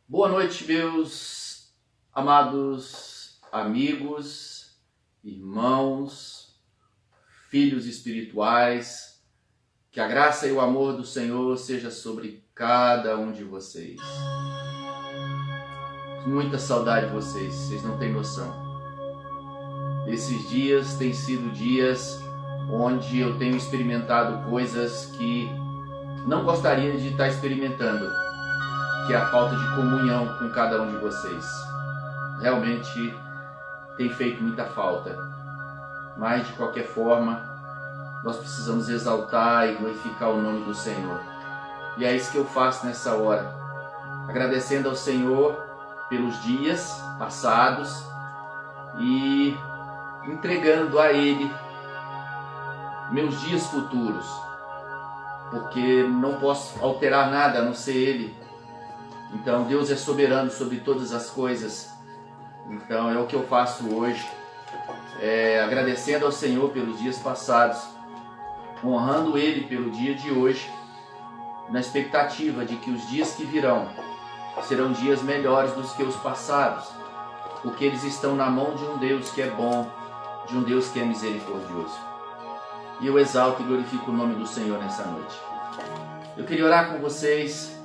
Boa noite, meus amados amigos, irmãos, filhos espirituais. Que a graça e o amor do Senhor seja sobre cada um de vocês. Muita saudade de vocês não têm noção. Esses dias têm sido dias onde eu tenho experimentado coisas que não gostaria de estar experimentando, que é a falta de comunhão com cada um de vocês. Realmente tem feito muita falta. Mas, de qualquer forma, nós precisamos exaltar e glorificar o nome do Senhor. E é isso que eu faço nessa hora. Agradecendo ao Senhor pelos dias passados e entregando a Ele meus dias futuros. Porque não posso alterar nada a não ser Ele. Então Deus é soberano sobre todas as coisas. Então é o que eu faço hoje, agradecendo ao Senhor pelos dias passados, honrando Ele pelo dia de hoje, na expectativa de que os dias que virão serão dias melhores do que os passados, porque eles estão na mão de um Deus que é bom, de um Deus que é misericordioso. E eu exalto e glorifico o nome do Senhor nessa noite. Eu queria orar com vocês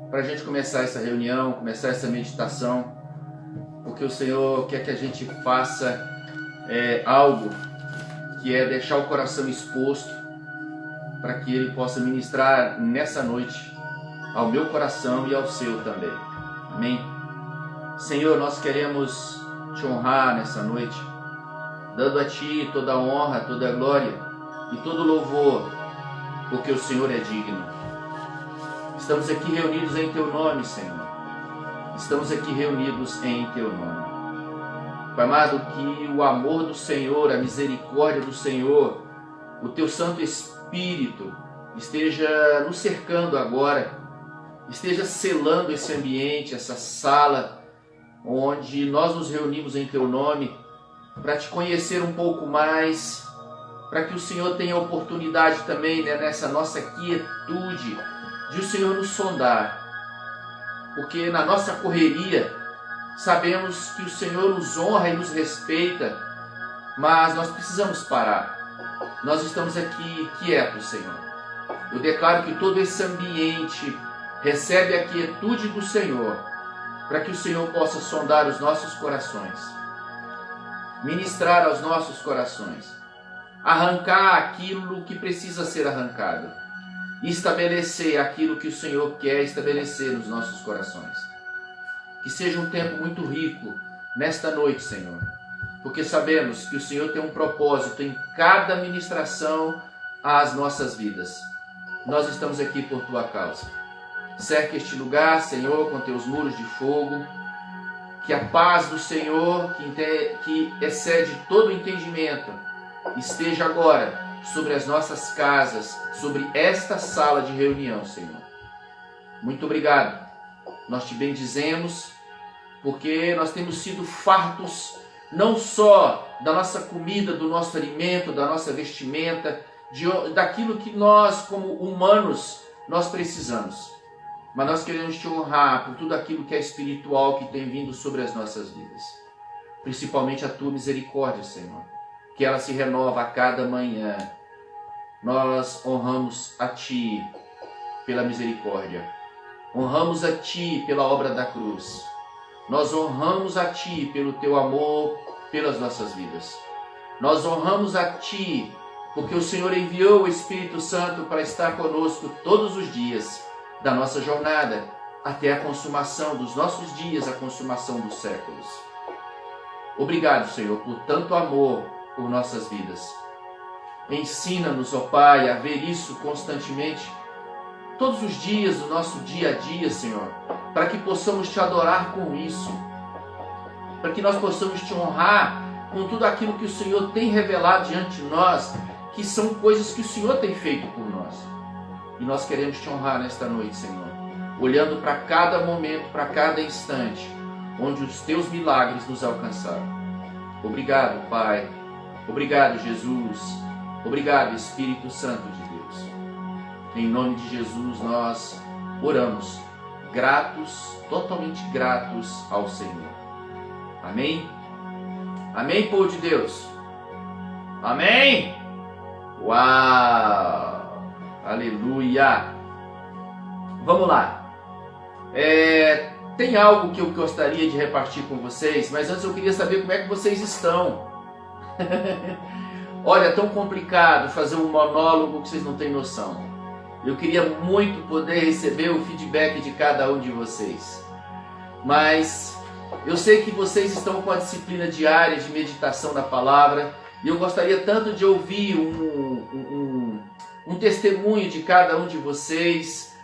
para a gente começar essa reunião, começar essa meditação, porque o Senhor quer que a gente faça algo que é deixar o coração exposto para que Ele possa ministrar nessa noite ao meu coração e ao seu também. Amém? Senhor, nós queremos Te honrar nessa noite, dando a Ti toda a honra, toda a glória e todo o louvor, porque o Senhor é digno. Estamos aqui reunidos em Teu nome, Senhor. Estamos aqui reunidos em Teu nome. Pai amado, que o amor do Senhor, a misericórdia do Senhor, o Teu Santo Espírito esteja nos cercando agora, esteja selando esse ambiente, essa sala, onde nós nos reunimos em Teu nome, para Te conhecer um pouco mais, para que o Senhor tenha oportunidade também, nessa nossa quietude, de o Senhor nos sondar. Porque na nossa correria, sabemos que o Senhor nos honra e nos respeita, mas nós precisamos parar. Nós estamos aqui quietos, Senhor. Eu declaro que todo esse ambiente recebe a quietude do Senhor, para que o Senhor possa sondar os nossos corações, ministrar aos nossos corações, arrancar aquilo que precisa ser arrancado e estabelecer aquilo que o Senhor quer estabelecer nos nossos corações. Que seja um tempo muito rico nesta noite, Senhor, porque sabemos que o Senhor tem um propósito em cada ministração às nossas vidas. Nós estamos aqui por Tua causa. Cerca este lugar, Senhor, com Teus muros de fogo. Que a paz do Senhor, que excede todo o entendimento, esteja agora sobre as nossas casas, sobre esta sala de reunião, Senhor. Muito obrigado. Nós Te bendizemos, porque nós temos sido fartos, não só da nossa comida, do nosso alimento, da nossa vestimenta, daquilo que nós, como humanos, nós precisamos. Mas nós queremos Te honrar por tudo aquilo que é espiritual que tem vindo sobre as nossas vidas. Principalmente a Tua misericórdia, Senhor, que ela se renova a cada manhã. Nós honramos a Ti pela misericórdia. Honramos a Ti pela obra da cruz. Nós honramos a Ti pelo Teu amor pelas nossas vidas. Nós honramos a Ti porque o Senhor enviou o Espírito Santo para estar conosco todos os dias da nossa jornada, até a consumação dos nossos dias, a consumação dos séculos. Obrigado, Senhor, por tanto amor por nossas vidas. Ensina-nos, ó Pai, a ver isso constantemente, todos os dias do nosso dia a dia, Senhor, para que possamos Te adorar com isso, para que nós possamos Te honrar com tudo aquilo que o Senhor tem revelado diante de nós, que são coisas que o Senhor tem feito por nós. E nós queremos Te honrar nesta noite, Senhor, olhando para cada momento, para cada instante, onde os Teus milagres nos alcançaram. Obrigado, Pai. Obrigado, Jesus. Obrigado, Espírito Santo de Deus. Em nome de Jesus nós oramos, gratos, totalmente gratos ao Senhor. Amém? Amém, povo de Deus? Amém? Uau! Aleluia! Vamos lá. Tem algo que eu gostaria de repartir com vocês, mas antes eu queria saber como é que vocês estão. Olha, é tão complicado fazer um monólogo que vocês não têm noção. Eu queria muito poder receber o feedback de cada um de vocês. Mas eu sei que vocês estão com a disciplina diária de meditação da palavra e eu gostaria tanto de ouvir um testemunho de cada um de vocês.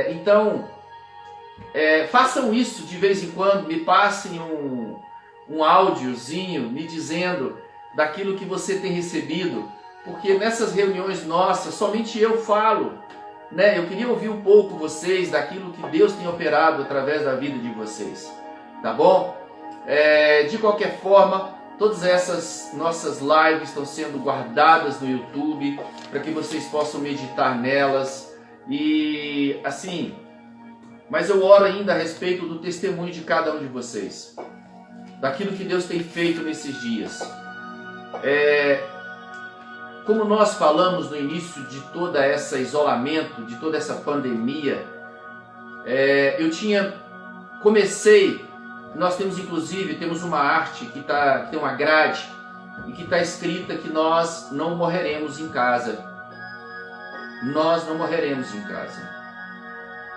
Então, façam isso de vez em quando, me passem um áudiozinho me dizendo daquilo que você tem recebido, porque nessas reuniões nossas somente eu falo, né? Eu queria ouvir um pouco vocês daquilo que Deus tem operado através da vida de vocês, tá bom? De qualquer forma, todas essas nossas lives estão sendo guardadas no YouTube para que vocês possam meditar nelas e assim. Mas eu oro ainda a respeito do testemunho de cada um de vocês, daquilo que Deus tem feito nesses dias. Como nós falamos no início de todo esse isolamento, de toda essa pandemia, nós temos uma arte que tem uma grade e que está escrita que nós não morreremos em casa. Nós não morreremos em casa.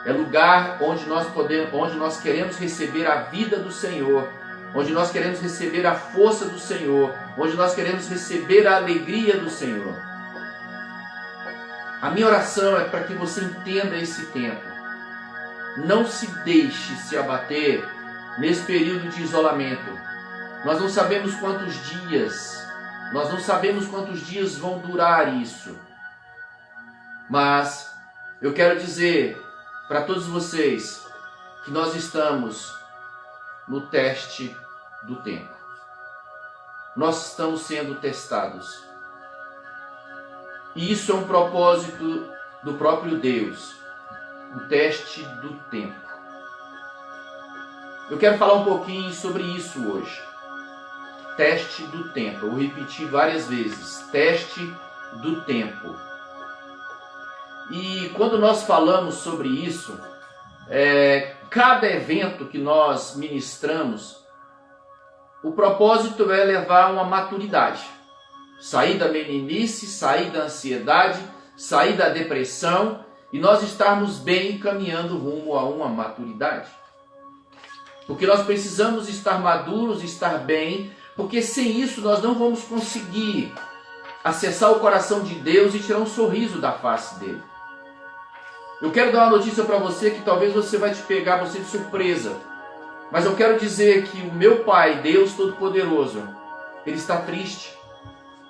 É lugar onde nós queremos receber a vida do Senhor, onde nós queremos receber a força do Senhor, onde nós queremos receber a alegria do Senhor. A minha oração é para que você entenda esse tempo. Não se deixe se abater nesse período de isolamento. Nós não sabemos quantos dias vão durar isso. Mas eu quero dizer para todos vocês que nós estamos no teste do tempo. Nós estamos sendo testados. E isso é um propósito do próprio Deus, o teste do tempo. Eu quero falar um pouquinho sobre isso hoje. Teste do tempo. Eu vou repetir várias vezes. Teste do tempo. E quando nós falamos sobre isso, cada evento que nós ministramos, o propósito é levar a uma maturidade. Sair da meninice, sair da ansiedade, sair da depressão e nós estarmos bem caminhando rumo a uma maturidade. Porque nós precisamos estar maduros, estar bem, porque sem isso nós não vamos conseguir acessar o coração de Deus e tirar um sorriso da face dele. Eu quero dar uma notícia para você que talvez você vai te pegar você de surpresa. Mas eu quero dizer que o meu Pai, Deus Todo-Poderoso, Ele está triste.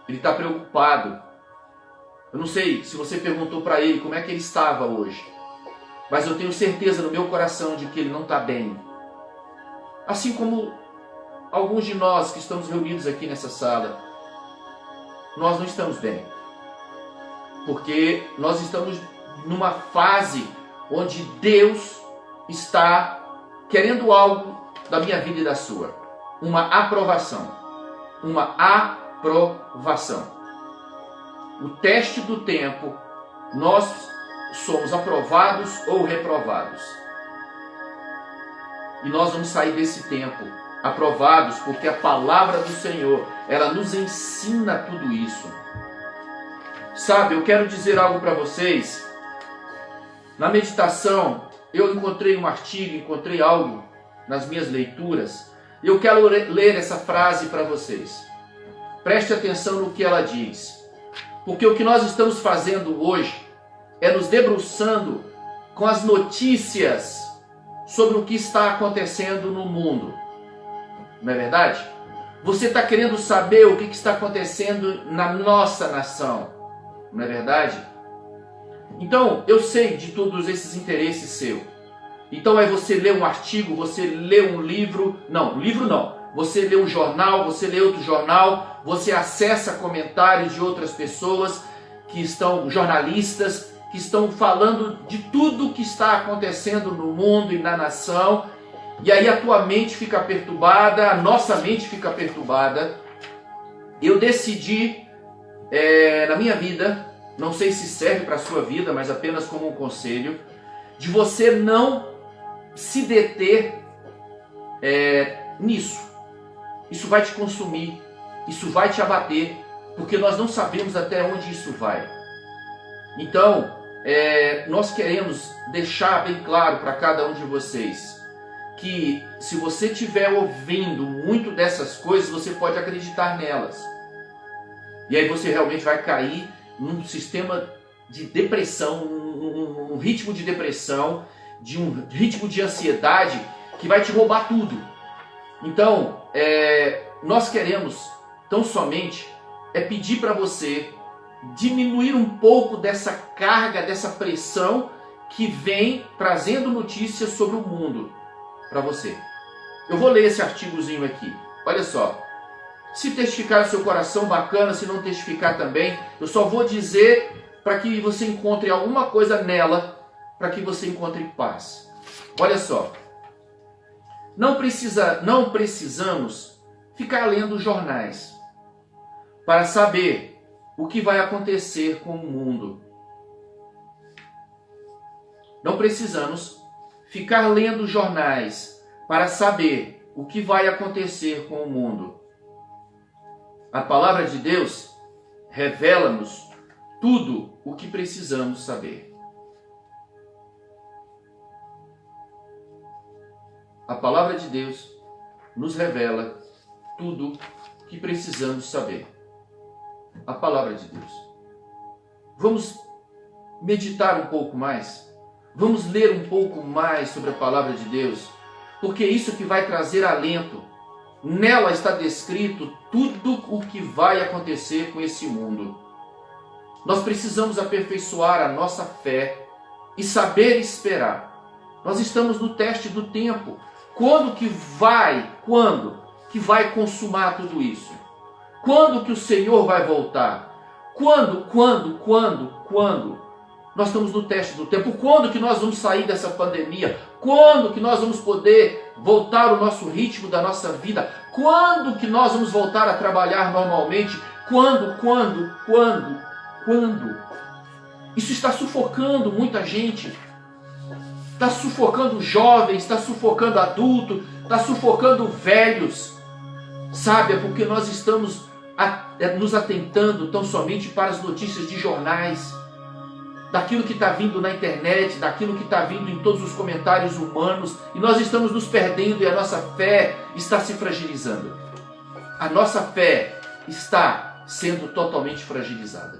Ele está preocupado. Eu não sei se você perguntou para Ele como é que Ele estava hoje. Mas eu tenho certeza no meu coração de que Ele não está bem. Assim como alguns de nós que estamos reunidos aqui nessa sala, nós não estamos bem. Porque nós estamos numa fase onde Deus está querendo algo da minha vida e da sua. Uma aprovação. Uma aprovação. O teste do tempo, nós somos aprovados ou reprovados. E nós vamos sair desse tempo aprovados, porque a palavra do Senhor, ela nos ensina tudo isso. Sabe, eu quero dizer algo para vocês. Na meditação, eu encontrei um artigo, encontrei algo nas minhas leituras, e eu quero ler essa frase para vocês. Preste atenção no que ela diz. Porque o que nós estamos fazendo hoje é nos debruçando com as notícias sobre o que está acontecendo no mundo. Não é verdade? Você está querendo saber o que está acontecendo na nossa nação. Não é verdade? Então, eu sei de todos esses interesses seus. Então é você ler um artigo, você lê um livro. Não, livro não. Você lê um jornal, você lê outro jornal, você acessa comentários de outras pessoas que estão, jornalistas, que que estão falando de tudo que está acontecendo no mundo e na nação, e aí a tua mente fica perturbada, a nossa mente fica perturbada. Eu decidi na minha vida, não sei se serve para a sua vida, mas apenas como um conselho, de você não se deter nisso. Isso vai te consumir, isso vai te abater, porque nós não sabemos até onde isso vai. Então, nós queremos deixar bem claro para cada um de vocês que se você estiver ouvindo muito dessas coisas, você pode acreditar nelas. E aí você realmente vai cair num sistema de depressão, um ritmo de depressão, de um ritmo de ansiedade que vai te roubar tudo. Então, nós queremos tão somente pedir para você diminuir um pouco dessa carga, dessa pressão que vem trazendo notícias sobre o mundo para você. Eu vou ler esse artigozinho aqui. Olha só. Se testificar o seu coração, bacana. Se não testificar também, eu só vou dizer para que você encontre alguma coisa nela, para que você encontre paz. Olha só. Não precisamos ficar lendo jornais para saber o que vai acontecer com o mundo. Não precisamos ficar lendo jornais para saber o que vai acontecer com o mundo. A palavra de Deus revela-nos tudo o que precisamos saber. A palavra de Deus nos revela tudo o que precisamos saber. A palavra de Deus. Vamos meditar um pouco mais. Vamos ler um pouco mais sobre a palavra de Deus, porque isso que vai trazer alento. Nela está descrito tudo o que vai acontecer com esse mundo. Nós precisamos aperfeiçoar a nossa fé e saber esperar. Nós estamos no teste do tempo. Quando que vai consumar tudo isso? Quando que o Senhor vai voltar? Quando? Nós estamos no teste do tempo. Quando que nós vamos sair dessa pandemia? Quando que nós vamos poder voltar ao nosso ritmo da nossa vida? Quando que nós vamos voltar a trabalhar normalmente? Quando? Isso está sufocando muita gente. Está sufocando jovens, está sufocando adultos, está sufocando velhos. Sabe, é porque nós estamos nos atentando tão somente para as notícias de jornais, daquilo que está vindo na internet, daquilo que está vindo em todos os comentários humanos, e nós estamos nos perdendo e a nossa fé está se fragilizando. A nossa fé está sendo totalmente fragilizada.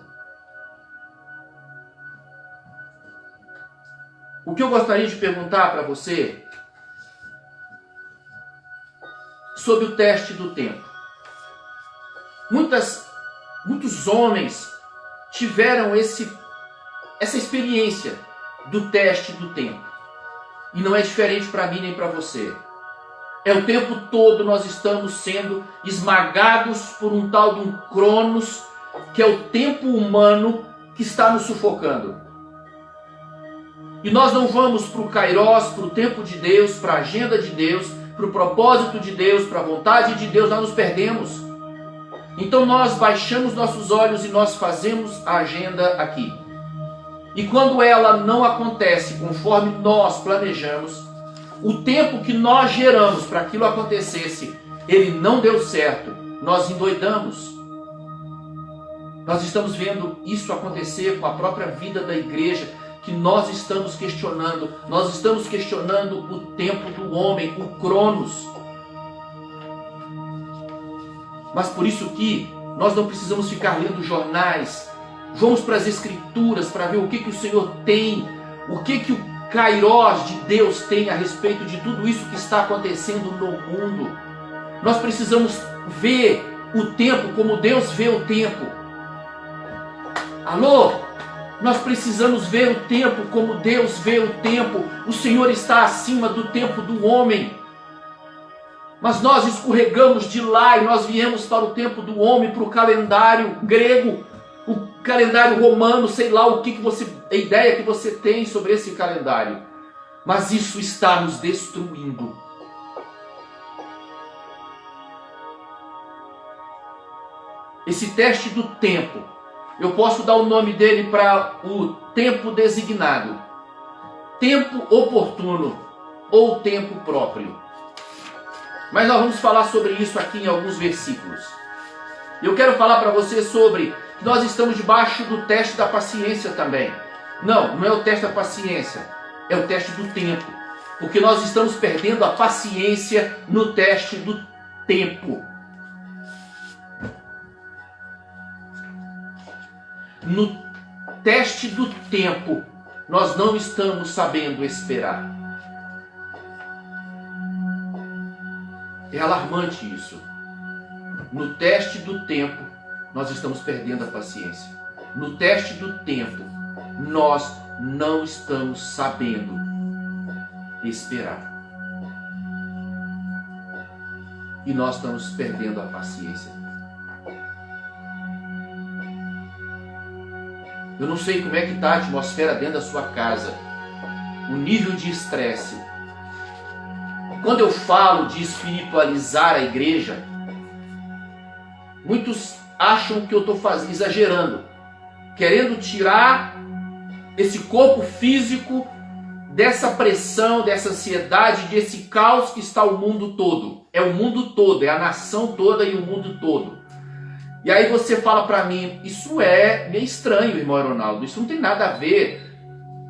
O que eu gostaria de perguntar para você sobre o teste do tempo. Muitos homens tiveram essa experiência do teste do tempo. E não é diferente para mim nem para você. O tempo todo nós estamos sendo esmagados por um tal de um Cronos, que é o tempo humano que está nos sufocando. E nós não vamos para o Kairos, para o tempo de Deus, para a agenda de Deus, para o propósito de Deus, para a vontade de Deus, nós nos perdemos. Então nós baixamos nossos olhos e nós fazemos a agenda aqui. E quando ela não acontece conforme nós planejamos, o tempo que nós geramos para aquilo acontecesse, ele não deu certo, nós endoidamos. Nós estamos vendo isso acontecer com a própria vida da igreja, que nós estamos questionando o tempo do homem, o Cronos. Mas por isso que nós não precisamos ficar lendo jornais. Vamos para as Escrituras para ver o que o Senhor tem, o que o Kairos de Deus tem a respeito de tudo isso que está acontecendo no mundo. Nós precisamos ver o tempo como Deus vê o tempo. Alô? Nós precisamos ver o tempo como Deus vê o tempo. O Senhor está acima do tempo do homem. Mas nós escorregamos de lá e nós viemos para o tempo do homem, para o calendário grego. o calendário romano, sei lá o que você, a ideia que você tem sobre esse calendário. Mas isso está nos destruindo. Esse teste do tempo, eu posso dar o nome dele para o tempo designado, tempo oportuno ou tempo próprio. Mas nós vamos falar sobre isso aqui em alguns versículos. Eu quero falar para você sobre que nós estamos debaixo do teste da paciência também. Não é o teste da paciência, é o teste do tempo. Porque nós estamos perdendo a paciência no teste do tempo. No teste do tempo, nós não estamos sabendo esperar. É alarmante isso. No teste do tempo, nós estamos perdendo a paciência. No teste do tempo, nós não estamos sabendo esperar. E nós estamos perdendo a paciência. Eu não sei como é que está a atmosfera dentro da sua casa, o nível de estresse. Quando eu falo de espiritualizar a igreja, muitos acham que eu estou exagerando, querendo tirar esse corpo físico dessa pressão, dessa ansiedade, desse caos que está o mundo todo. É o mundo todo, é a nação toda e o mundo todo. E aí você fala para mim, isso é meio estranho, irmão Ronaldo, isso não tem nada a ver.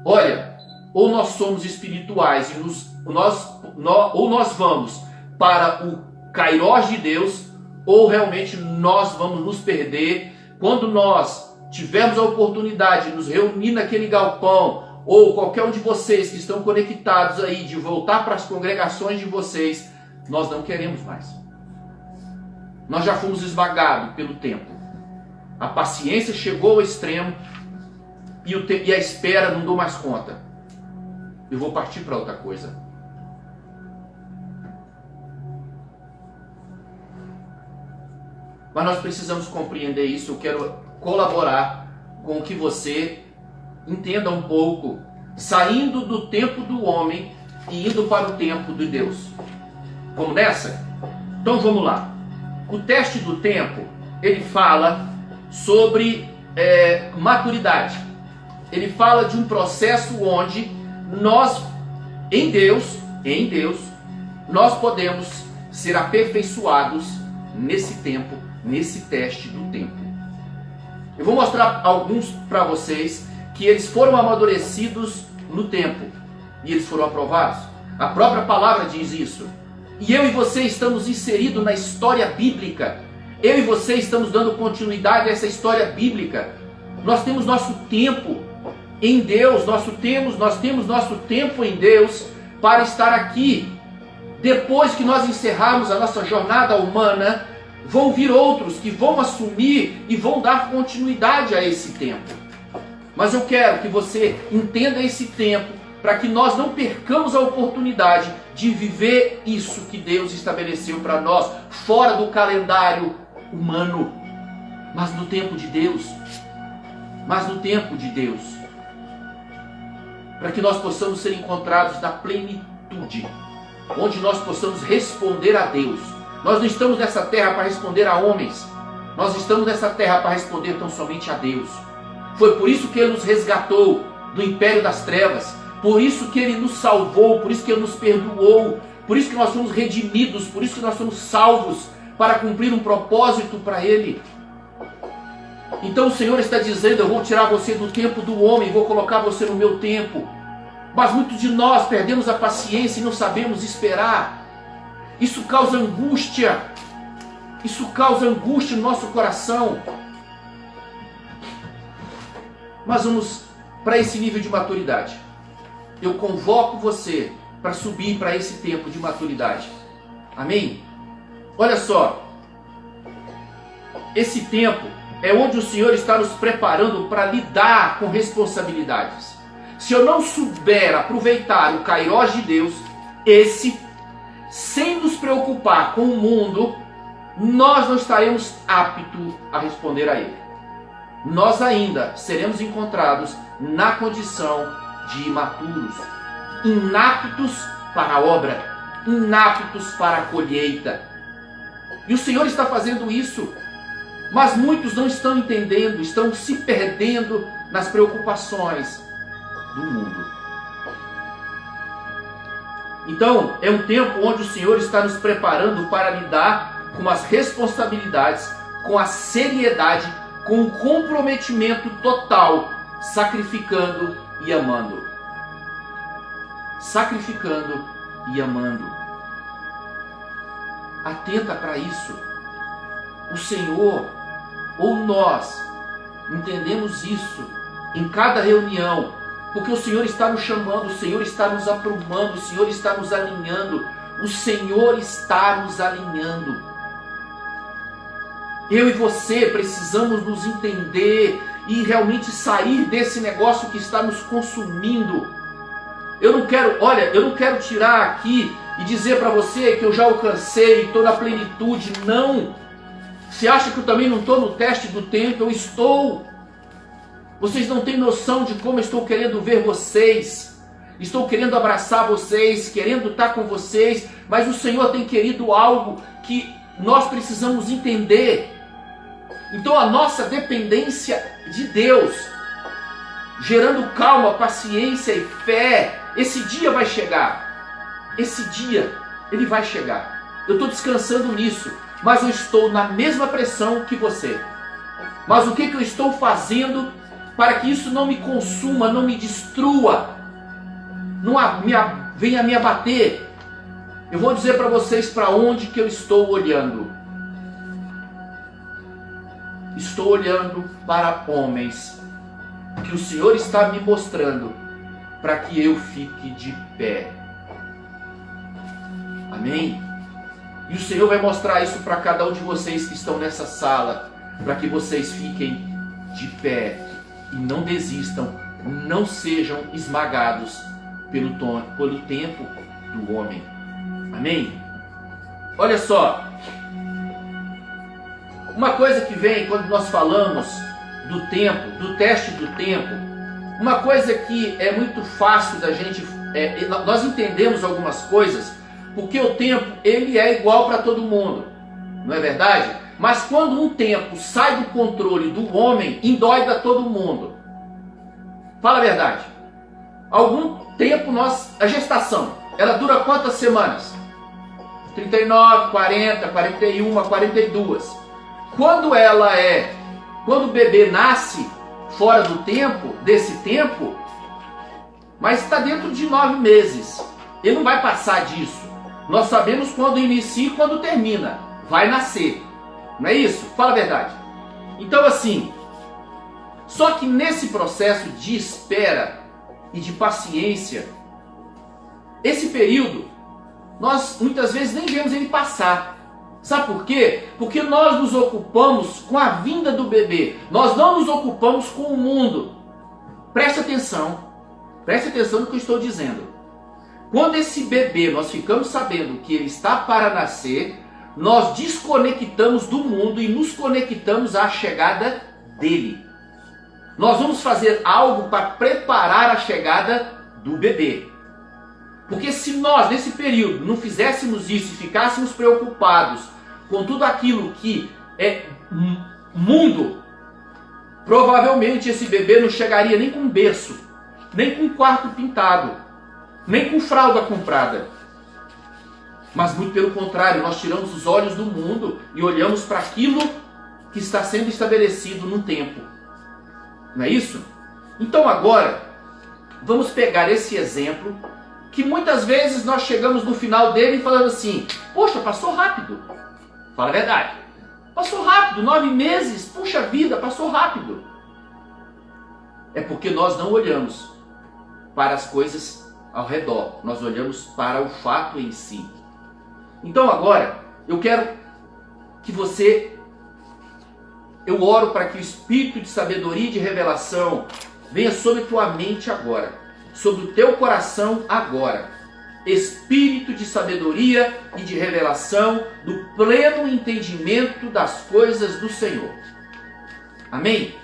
Olha, ou nós somos espirituais e ou nós vamos para o Kairós de Deus, ou realmente nós vamos nos perder quando nós tivermos a oportunidade de nos reunir naquele galpão, ou qualquer um de vocês que estão conectados aí, de voltar para as congregações de vocês, nós não queremos mais. Nós já fomos esmagados pelo tempo. A paciência chegou ao extremo e a espera não dou mais conta. Eu vou partir para outra coisa. Mas nós precisamos compreender isso. Eu quero colaborar com que você entenda um pouco, saindo do tempo do homem e indo para o tempo de Deus. Vamos nessa? Então vamos lá. O teste do tempo, ele fala sobre maturidade. Ele fala de um processo onde nós, em Deus, nós podemos ser aperfeiçoados nesse tempo, nesse teste do tempo. Eu vou mostrar alguns para vocês que eles foram amadurecidos no tempo e eles foram aprovados. A própria palavra diz isso. E eu e você estamos inseridos na história bíblica. Eu e você estamos dando continuidade a essa história bíblica. Nós temos nosso tempo em Deus, nós temos nosso tempo em Deus para estar aqui. Depois que nós encerrarmos a nossa jornada humana, vão vir outros que vão assumir e vão dar continuidade a esse tempo. Mas eu quero que você entenda esse tempo para que nós não percamos a oportunidade de viver isso que Deus estabeleceu para nós, fora do calendário humano, mas no tempo de Deus. Para que nós possamos ser encontrados na plenitude, onde nós possamos responder a Deus. Nós não estamos nessa terra para responder a homens, nós estamos nessa terra para responder tão somente a Deus. Foi por isso que Ele nos resgatou do império das trevas, por isso que Ele nos salvou, por isso que Ele nos perdoou, por isso que nós somos redimidos, por isso que nós somos salvos, para cumprir um propósito para Ele. Então o Senhor está dizendo, eu vou tirar você do tempo do homem, vou colocar você no meu tempo. Mas muitos de nós perdemos a paciência e não sabemos esperar. Isso causa angústia. Isso causa angústia no nosso coração. Mas vamos para esse nível de maturidade. Eu convoco você para subir para esse tempo de maturidade. Amém? Olha só. Esse tempo é onde o Senhor está nos preparando para lidar com responsabilidades. Se eu não souber aproveitar o Kairós de Deus, sem nos preocupar com o mundo, nós não estaremos aptos a responder a Ele. nós ainda seremos encontrados na condição de imaturos, inaptos para a obra, inaptos para a colheita. E o Senhor está fazendo isso, mas muitos não estão entendendo, estão se perdendo nas preocupações do mundo. Então, é um tempo onde o Senhor está nos preparando para lidar com as responsabilidades, com a seriedade, com o comprometimento total, sacrificando e amando. Sacrificando e amando. Atenta para isso. O Senhor, ou nós, entendemos isso em cada reunião, porque o Senhor está nos chamando, o Senhor está nos aprumando, o Senhor está nos alinhando, o Senhor está nos alinhando. Eu e você precisamos nos entender e realmente sair desse negócio que está nos consumindo. Eu não quero tirar aqui e dizer para você que eu já alcancei, estou na plenitude. Não! Você acha que eu também não estou no teste do tempo? Eu estou. Vocês não têm noção de como eu estou querendo ver vocês. Estou querendo abraçar vocês, querendo estar com vocês, mas o Senhor tem querido algo que nós precisamos entender. Então a nossa dependência de Deus, gerando calma, paciência e fé, esse dia vai chegar. Esse dia, ele vai chegar. Eu estou descansando nisso, mas eu estou na mesma pressão que você. Mas o que eu estou fazendo para que isso não me consuma, não me destrua, não venha me abater? Eu vou dizer para vocês para onde que eu estou olhando. Estou olhando para homens que o Senhor está me mostrando para que eu fique de pé. Amém? E o Senhor vai mostrar isso para cada um de vocês que estão nessa sala, para que vocês fiquem de pé e não desistam, não sejam esmagados pelo tempo do homem. Amém? Olha só, uma coisa que vem quando nós falamos do tempo, do teste do tempo, uma coisa que é muito fácil da gente, nós entendemos algumas coisas, porque o tempo ele é igual para todo mundo, não é verdade? Mas quando um tempo sai do controle do homem, endoida todo mundo. Fala a verdade. Algum tempo a gestação, ela dura quantas semanas? 39, 40, 41, 42. Quando o bebê nasce fora do tempo, desse tempo, mas está dentro de 9 meses. Ele não vai passar disso. Nós sabemos quando inicia e quando termina. Vai nascer. Não é isso? Fala a verdade. Então assim, só que nesse processo de espera e de paciência, esse período, nós muitas vezes nem vemos ele passar. Sabe por quê? Porque nós nos ocupamos com a vinda do bebê. Nós não nos ocupamos com o mundo. Preste atenção no que eu estou dizendo. Quando esse bebê, nós ficamos sabendo que ele está para nascer, nós desconectamos do mundo e nos conectamos à chegada dele. Nós vamos fazer algo para preparar a chegada do bebê. Porque se nós, nesse período, não fizéssemos isso e ficássemos preocupados com tudo aquilo que é mundo, provavelmente esse bebê não chegaria nem com berço, nem com quarto pintado, nem com fralda comprada. Mas muito pelo contrário, nós tiramos os olhos do mundo e olhamos para aquilo que está sendo estabelecido no tempo. Não é isso? Então agora, vamos pegar esse exemplo, que muitas vezes nós chegamos no final dele falando assim, poxa, passou rápido. Fala a verdade. Passou rápido, 9 meses, puxa vida, passou rápido. É porque nós não olhamos para as coisas ao redor, nós olhamos para o fato em si. Então agora, eu quero que eu oro para que o Espírito de sabedoria e de revelação venha sobre tua mente agora, sobre o teu coração agora. Espírito de sabedoria e de revelação do pleno entendimento das coisas do Senhor. Amém?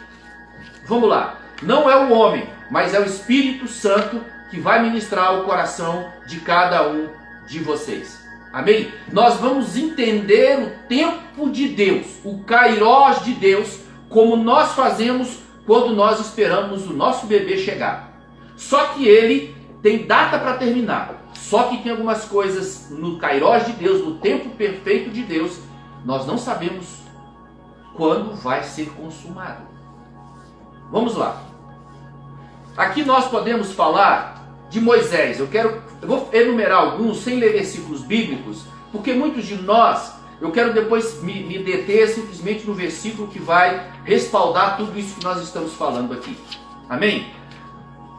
Vamos lá. Não é o homem, mas é o Espírito Santo que vai ministrar o coração de cada um de vocês. Amém? Nós vamos entender o tempo de Deus, o kairós de Deus, como nós fazemos quando nós esperamos o nosso bebê chegar. Só que ele tem data para terminar. Só que tem algumas coisas no kairós de Deus, no tempo perfeito de Deus, nós não sabemos quando vai ser consumado. Vamos lá. Aqui nós podemos falar de Moisés. Eu vou enumerar alguns sem ler versículos bíblicos, porque muitos de nós, eu quero depois me deter simplesmente no versículo que vai respaldar tudo isso que nós estamos falando aqui. Amém?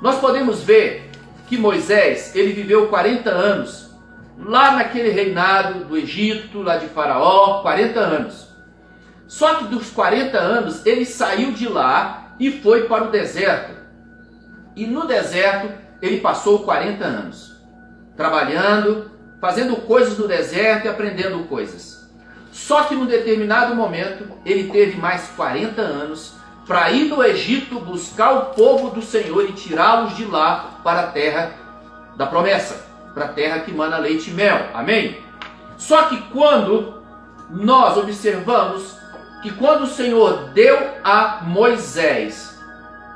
Nós podemos ver que Moisés, ele viveu 40 anos, lá naquele reinado do Egito, lá de Faraó, 40 anos. Só que dos 40 anos, ele saiu de lá e foi para o deserto. E no deserto, ele passou 40 anos, trabalhando, fazendo coisas no deserto e aprendendo coisas. Só que num determinado momento, ele teve mais 40 anos para ir no Egito buscar o povo do Senhor e tirá-los de lá para a terra da promessa, para a terra que mana leite e mel. Amém? Só que quando nós observamos que quando o Senhor deu a Moisés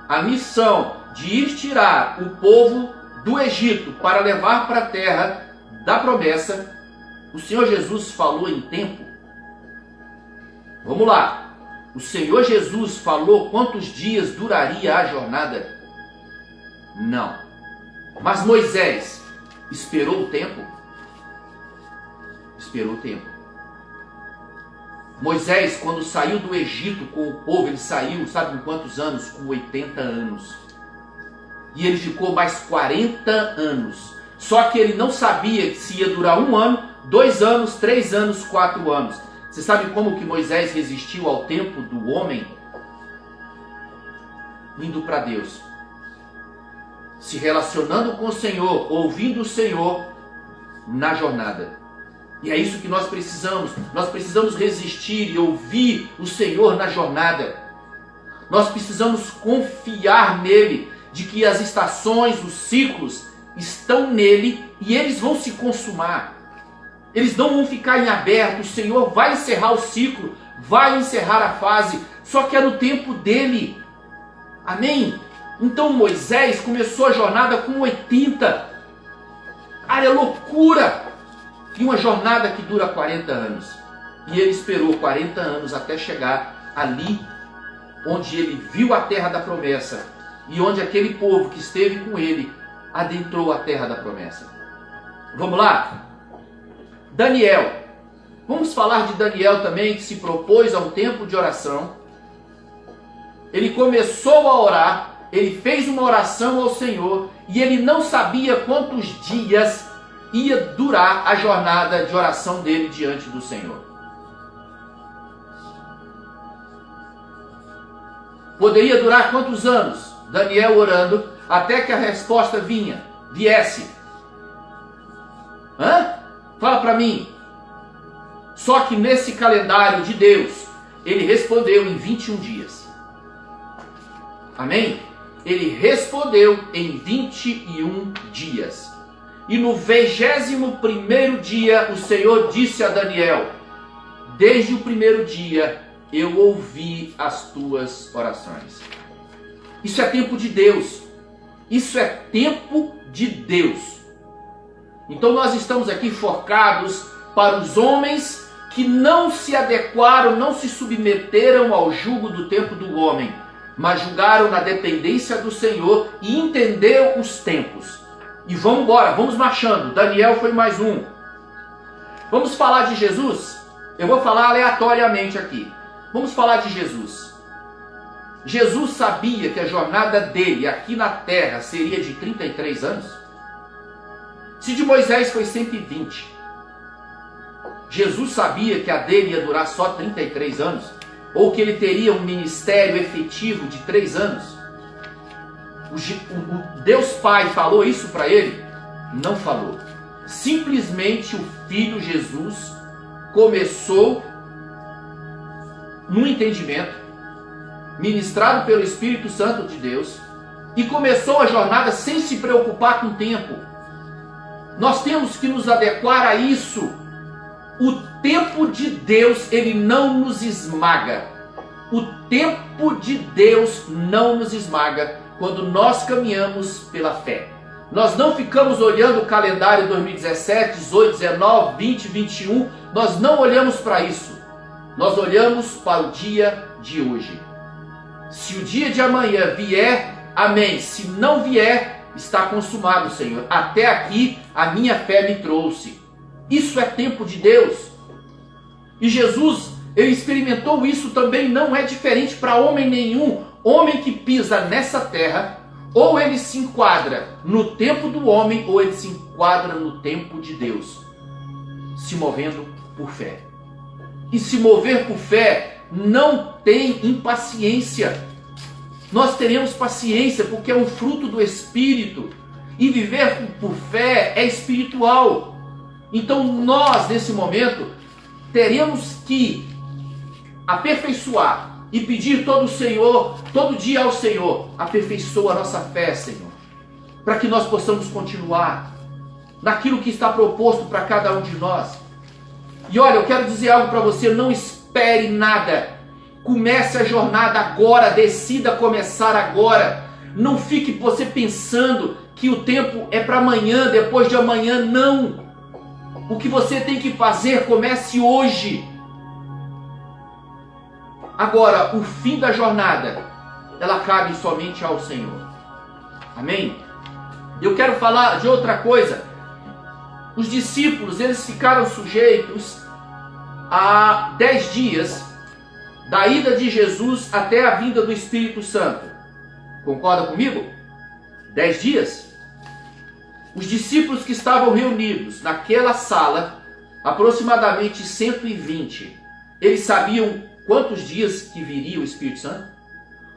a missão de ir tirar o povo do Egito para levar para a terra da promessa, o Senhor Jesus falou em tempo. Vamos lá. O Senhor Jesus falou quantos dias duraria a jornada? Não. Mas Moisés esperou o tempo? Esperou o tempo. Moisés, quando saiu do Egito com o povo, ele saiu, sabe com quantos anos? Com 80 anos. E ele ficou mais 40 anos. Só que ele não sabia se ia durar 1 ano, 2 anos, 3 anos, 4 anos. Você sabe como que Moisés resistiu ao tempo do homem? Indo para Deus. Se relacionando com o Senhor, ouvindo o Senhor na jornada. E é isso que nós precisamos. Nós precisamos resistir e ouvir o Senhor na jornada. Nós precisamos confiar nele, de que as estações, os ciclos estão nele e eles vão se consumar. Eles não vão ficar em aberto. O Senhor vai encerrar o ciclo, vai encerrar a fase, só que é no tempo dele. Amém? Então Moisés começou a jornada com 80. É loucura! E uma jornada que dura 40 anos. E ele esperou 40 anos até chegar ali onde ele viu a terra da promessa e onde aquele povo que esteve com ele adentrou a terra da promessa. Vamos lá? Daniel. Vamos falar de Daniel também, que se propôs a um tempo de oração. Ele começou a orar, ele fez uma oração ao Senhor e ele não sabia quantos dias ia durar a jornada de oração dele diante do Senhor. Poderia durar quantos anos? Daniel orando até que a resposta viesse. Fala para mim. Só que nesse calendário de Deus, ele respondeu em 21 dias. Amém? Ele respondeu em 21 dias. E no 21º dia, o Senhor disse a Daniel: desde o primeiro dia, eu ouvi as tuas orações. Isso é tempo de Deus. Isso é tempo de Deus. Então nós estamos aqui focados para os homens que não se adequaram, não se submeteram ao jugo do tempo do homem, mas julgaram na dependência do Senhor e entenderam os tempos. E vamos embora, vamos marchando. Daniel foi mais um. Vamos falar de Jesus? Eu vou falar aleatoriamente aqui. Vamos falar de Jesus. Jesus sabia que a jornada dele aqui na terra seria de 33 anos? Se de Moisés foi 120, Jesus sabia que a dele ia durar só 33 anos? Ou que ele teria um ministério efetivo de 3 anos? O Deus Pai falou isso para ele? Não falou. Simplesmente o Filho Jesus começou no entendimento ministrado pelo Espírito Santo de Deus, e começou a jornada sem se preocupar com o tempo. Nós temos que nos adequar a isso. O tempo de Deus, ele não nos esmaga. O tempo de Deus não nos esmaga quando nós caminhamos pela fé. Nós não ficamos olhando o calendário 2017, 18, 19, 20, 21. Nós não olhamos para isso. Nós olhamos para o dia de hoje. Se o dia de amanhã vier, amém. Se não vier, está consumado, Senhor. Até aqui a minha fé me trouxe. Isso é tempo de Deus. E Jesus, ele experimentou isso também. Não é diferente para homem nenhum. Homem que pisa nessa terra, ou ele se enquadra no tempo do homem, ou ele se enquadra no tempo de Deus, se movendo por fé. E se mover por fé não tem impaciência. Nós teremos paciência porque é um fruto do Espírito. E viver por fé é espiritual. Então nós, nesse momento, teremos que aperfeiçoar e pedir todo dia ao Senhor, aperfeiçoa a nossa fé, Senhor, para que nós possamos continuar naquilo que está proposto para cada um de nós. E olha, eu quero dizer algo para você: não espere nada. Comece a jornada agora, decida começar agora. Não fique você pensando que o tempo é para amanhã, depois de amanhã, não. O que você tem que fazer, comece hoje. Agora, o fim da jornada, ela cabe somente ao Senhor. Amém? Eu quero falar de outra coisa. Os discípulos, eles ficaram sujeitos a 10 dias da ida de Jesus até a vinda do Espírito Santo. Concorda comigo? 10 dias. Os discípulos que estavam reunidos naquela sala, aproximadamente 120, eles sabiam quantos dias que viria o Espírito Santo?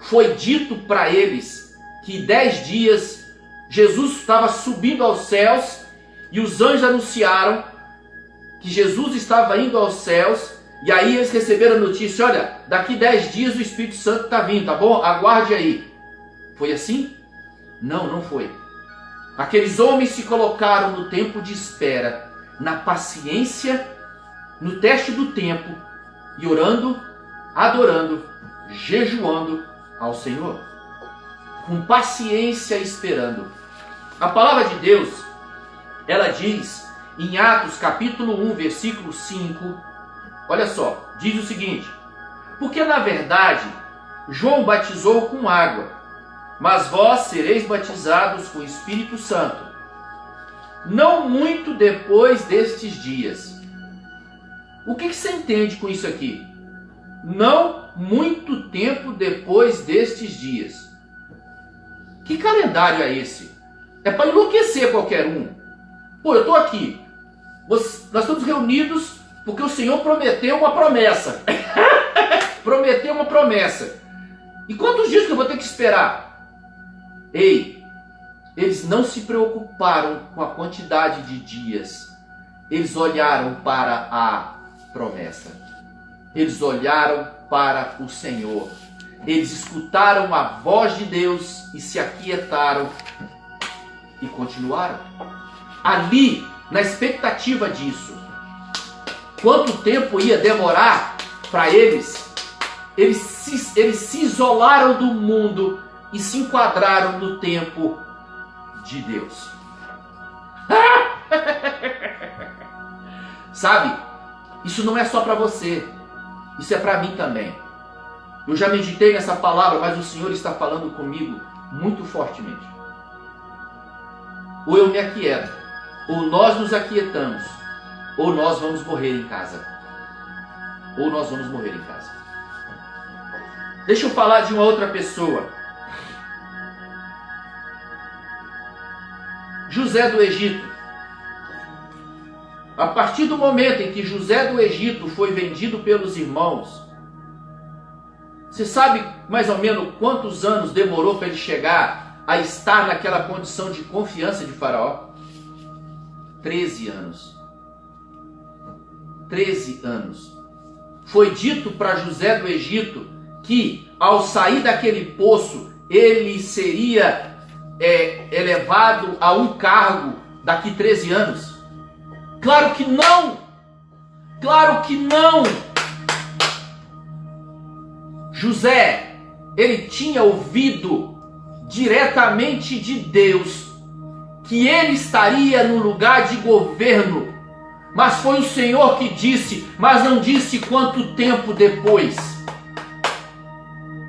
Foi dito para eles que 10 dias Jesus estava subindo aos céus, e os anjos anunciaram que Jesus estava indo aos céus, e aí eles receberam a notícia: olha, daqui 10 dias o Espírito Santo está vindo, tá bom? Aguarde aí. Foi assim? Não, não foi. Aqueles homens se colocaram no tempo de espera, na paciência, no teste do tempo, e orando, adorando, jejuando ao Senhor, com paciência esperando. A palavra de Deus, ela diz em Atos capítulo 1, versículo 5, olha só, diz o seguinte: porque na verdade João batizou com água, mas vós sereis batizados com o Espírito Santo, não muito depois destes dias. O que você entende com isso aqui? Não muito tempo depois destes dias. Que calendário é esse? É para enlouquecer qualquer um. Pô, eu estou aqui. Nós estamos reunidos porque o Senhor prometeu uma promessa. Prometeu uma promessa. E quantos dias que eu vou ter que esperar? Ei, eles não se preocuparam com a quantidade de dias. Eles olharam para a promessa. Eles olharam para o Senhor. Eles escutaram a voz de Deus e se aquietaram e continuaram ali na expectativa disso. Quanto tempo ia demorar para eles? Eles se isolaram do mundo e se enquadraram no tempo de Deus. Sabe, isso não é só para você, isso é para mim também. Eu já meditei nessa palavra, mas o Senhor está falando comigo muito fortemente. Ou eu me aquieto, ou nós nos aquietamos, ou nós vamos morrer em casa. Ou nós vamos morrer em casa. Deixa eu falar de uma outra pessoa. José do Egito. A partir do momento em que José do Egito foi vendido pelos irmãos, você sabe mais ou menos quantos anos demorou para ele chegar a estar naquela condição de confiança de Faraó? 13 anos. 13 anos. Foi dito para José do Egito que ao sair daquele poço ele seria elevado a um cargo daqui 13 anos? Claro que não! Claro que não! José, ele tinha ouvido diretamente de Deus que ele estaria no lugar de governo, mas foi o Senhor que disse, mas não disse quanto tempo depois.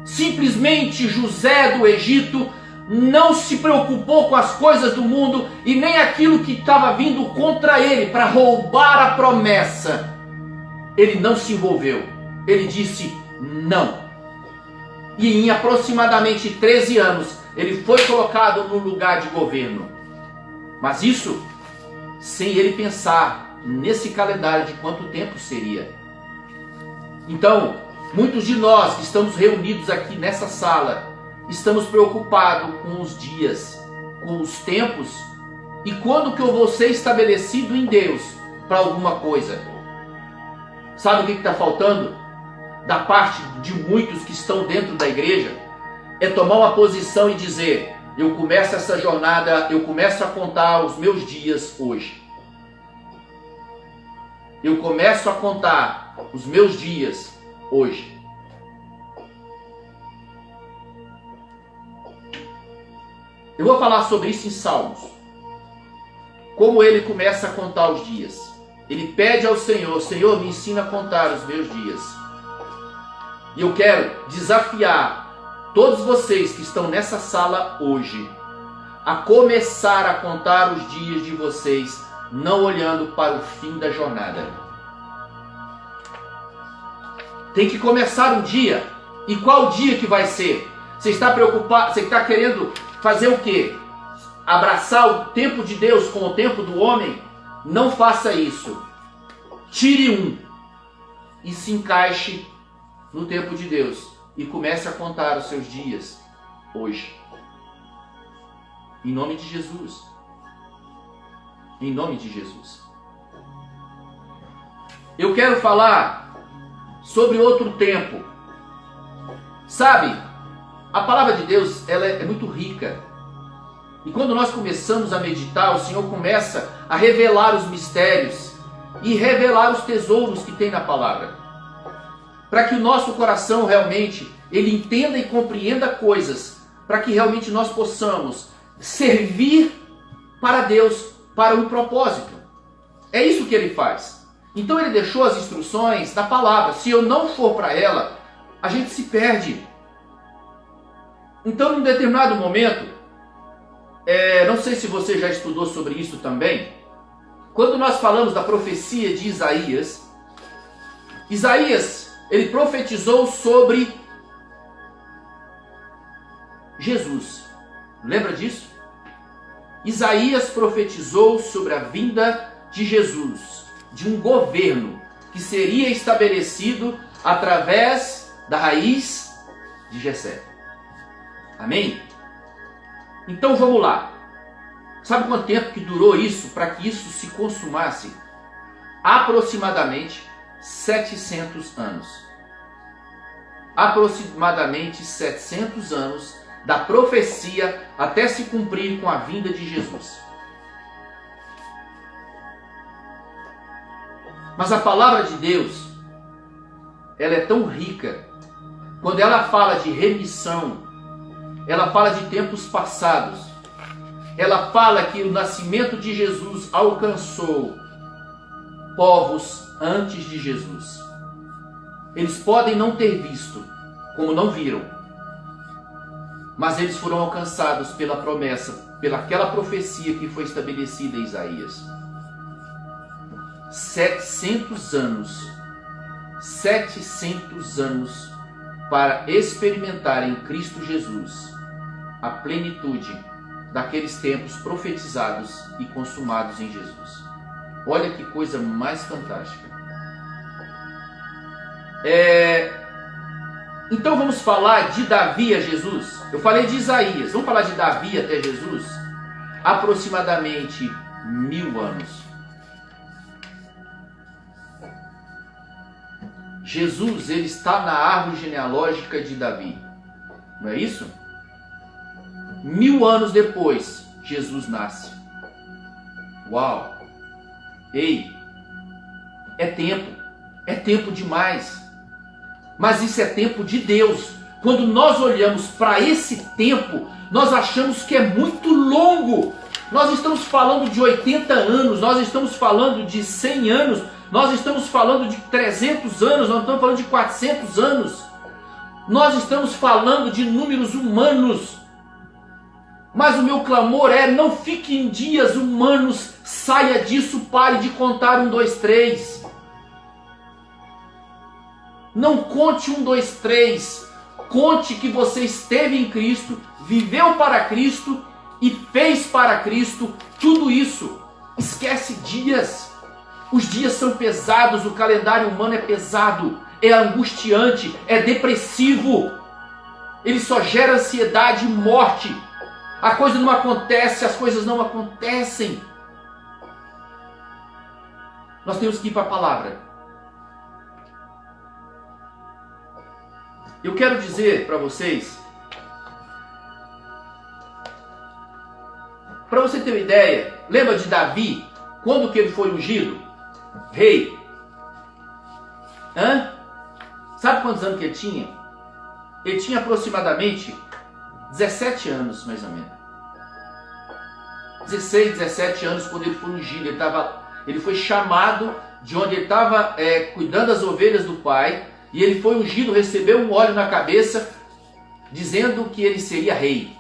Simplesmente José do Egito não se preocupou com as coisas do mundo e nem aquilo que estava vindo contra ele para roubar a promessa. Ele não se envolveu. Ele disse não. E em aproximadamente 13 anos ele foi colocado no lugar de governo. Mas isso sem ele pensar nesse calendário de quanto tempo seria. Então, muitos de nós que estamos reunidos aqui nessa sala, estamos preocupados com os dias, com os tempos e quando que eu vou ser estabelecido em Deus para alguma coisa. Sabe o que está faltando? Da parte de muitos que estão dentro da igreja, é tomar uma posição e dizer: eu começo essa jornada, eu começo a contar os meus dias hoje. Eu começo a contar os meus dias hoje. Eu vou falar sobre isso em Salmos. Como ele começa a contar os dias. Ele pede ao Senhor: Senhor, me ensina a contar os meus dias. E eu quero desafiar todos vocês que estão nessa sala hoje a começar a contar os dias de vocês, não olhando para o fim da jornada. Tem que começar um dia. E qual dia que vai ser? Você está preocupado? Você está querendo fazer o quê? Abraçar o tempo de Deus com o tempo do homem? Não faça isso. Tire um e se encaixe no tempo de Deus e comece a contar os seus dias hoje. Em nome de Jesus. Em nome de Jesus. Eu quero falar sobre outro tempo. Sabe, a palavra de Deus, ela é muito rica. E quando nós começamos a meditar, o Senhor começa a revelar os mistérios e revelar os tesouros que tem na palavra. Para que o nosso coração realmente, ele entenda e compreenda coisas, para que realmente nós possamos servir para Deus, para um propósito. É isso que ele faz. Então ele deixou as instruções da palavra. Se eu não for para ela, a gente se perde. Então, num determinado momento, não sei se você já estudou sobre isso também, quando nós falamos da profecia de Isaías, ele profetizou sobre Jesus. Lembra disso? Isaías profetizou sobre a vinda de Jesus, de um governo que seria estabelecido através da raiz de Jessé. Amém? Então vamos lá. Sabe quanto tempo que durou isso para que isso se consumasse? Aproximadamente 700 anos. Aproximadamente 700 anos da profecia até se cumprir com a vinda de Jesus. Mas a palavra de Deus, ela é tão rica. Quando ela fala de remissão, ela fala de tempos passados. Ela fala que o nascimento de Jesus alcançou povos antes de Jesus. Eles podem não ter visto, como não viram, mas eles foram alcançados pela promessa, pelaquela profecia que foi estabelecida em Isaías. 700 anos. 700 anos para experimentar em Cristo Jesus a plenitude daqueles tempos profetizados e consumados em Jesus. Olha que coisa mais fantástica. Então vamos falar de Davi a Jesus. Eu falei de Isaías, vamos falar de Davi até Jesus? Aproximadamente 1000 anos. Jesus, ele está na árvore genealógica de Davi. Não é isso? 1000 anos depois, Jesus nasce. Uau! Ei, é tempo demais. Mas isso é tempo de Deus. Quando nós olhamos para esse tempo, nós achamos que é muito longo. Nós estamos falando de 80 anos, nós estamos falando de 100 anos, nós estamos falando de 300 anos, nós estamos falando de 400 anos. Nós estamos falando de números humanos. Mas o meu clamor é: não fique em dias humanos, saia disso, pare de contar 1, 2, 3. Não conte 1, 2, 3. Conte que você esteve em Cristo, viveu para Cristo e fez para Cristo tudo isso. Esquece dias. Os dias são pesados, o calendário humano é pesado, é angustiante, é depressivo. Ele só gera ansiedade e morte. A coisa não acontece, as coisas não acontecem. Nós temos que ir para a palavra. Eu quero dizer para vocês, para você ter uma ideia, lembra de Davi, quando que ele foi ungido? Rei. Sabe quantos anos que ele tinha? Ele tinha aproximadamente 17 anos, mais ou menos. 16, 17 anos quando ele foi ungido. Ele foi chamado de onde ele estava cuidando das ovelhas do pai. E ele foi ungido, recebeu um óleo na cabeça, dizendo que ele seria rei.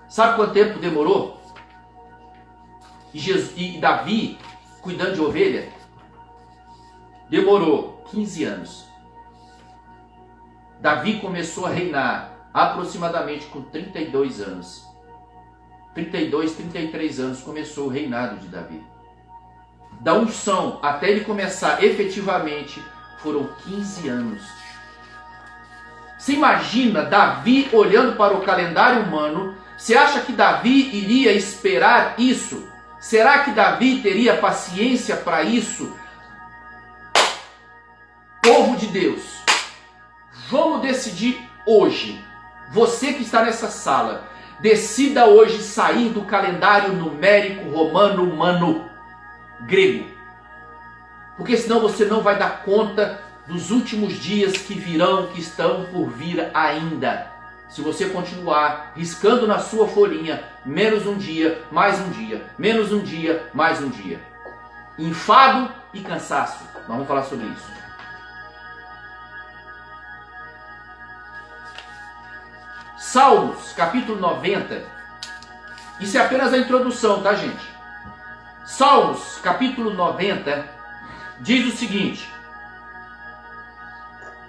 Sabe quanto tempo demorou? E Davi, cuidando de ovelha, demorou 15 anos. Davi começou a reinar aproximadamente com 32 anos. 32, 33 anos começou o reinado de Davi. Da unção até ele começar efetivamente, foram 15 anos. Você imagina Davi olhando para o calendário humano? Você acha que Davi iria esperar isso? Será que Davi teria paciência para isso? Povo de Deus, vamos decidir hoje. Você que está nessa sala, decida hoje sair do calendário numérico romano, humano, grego. Porque senão você não vai dar conta dos últimos dias que virão, que estão por vir ainda. Se você continuar riscando na sua folhinha, menos um dia, mais um dia, menos um dia, mais um dia. Enfado e cansaço. Nós vamos falar sobre isso. Salmos, capítulo 90. Isso é apenas a introdução, tá, gente? Salmos, capítulo 90. Diz o seguinte,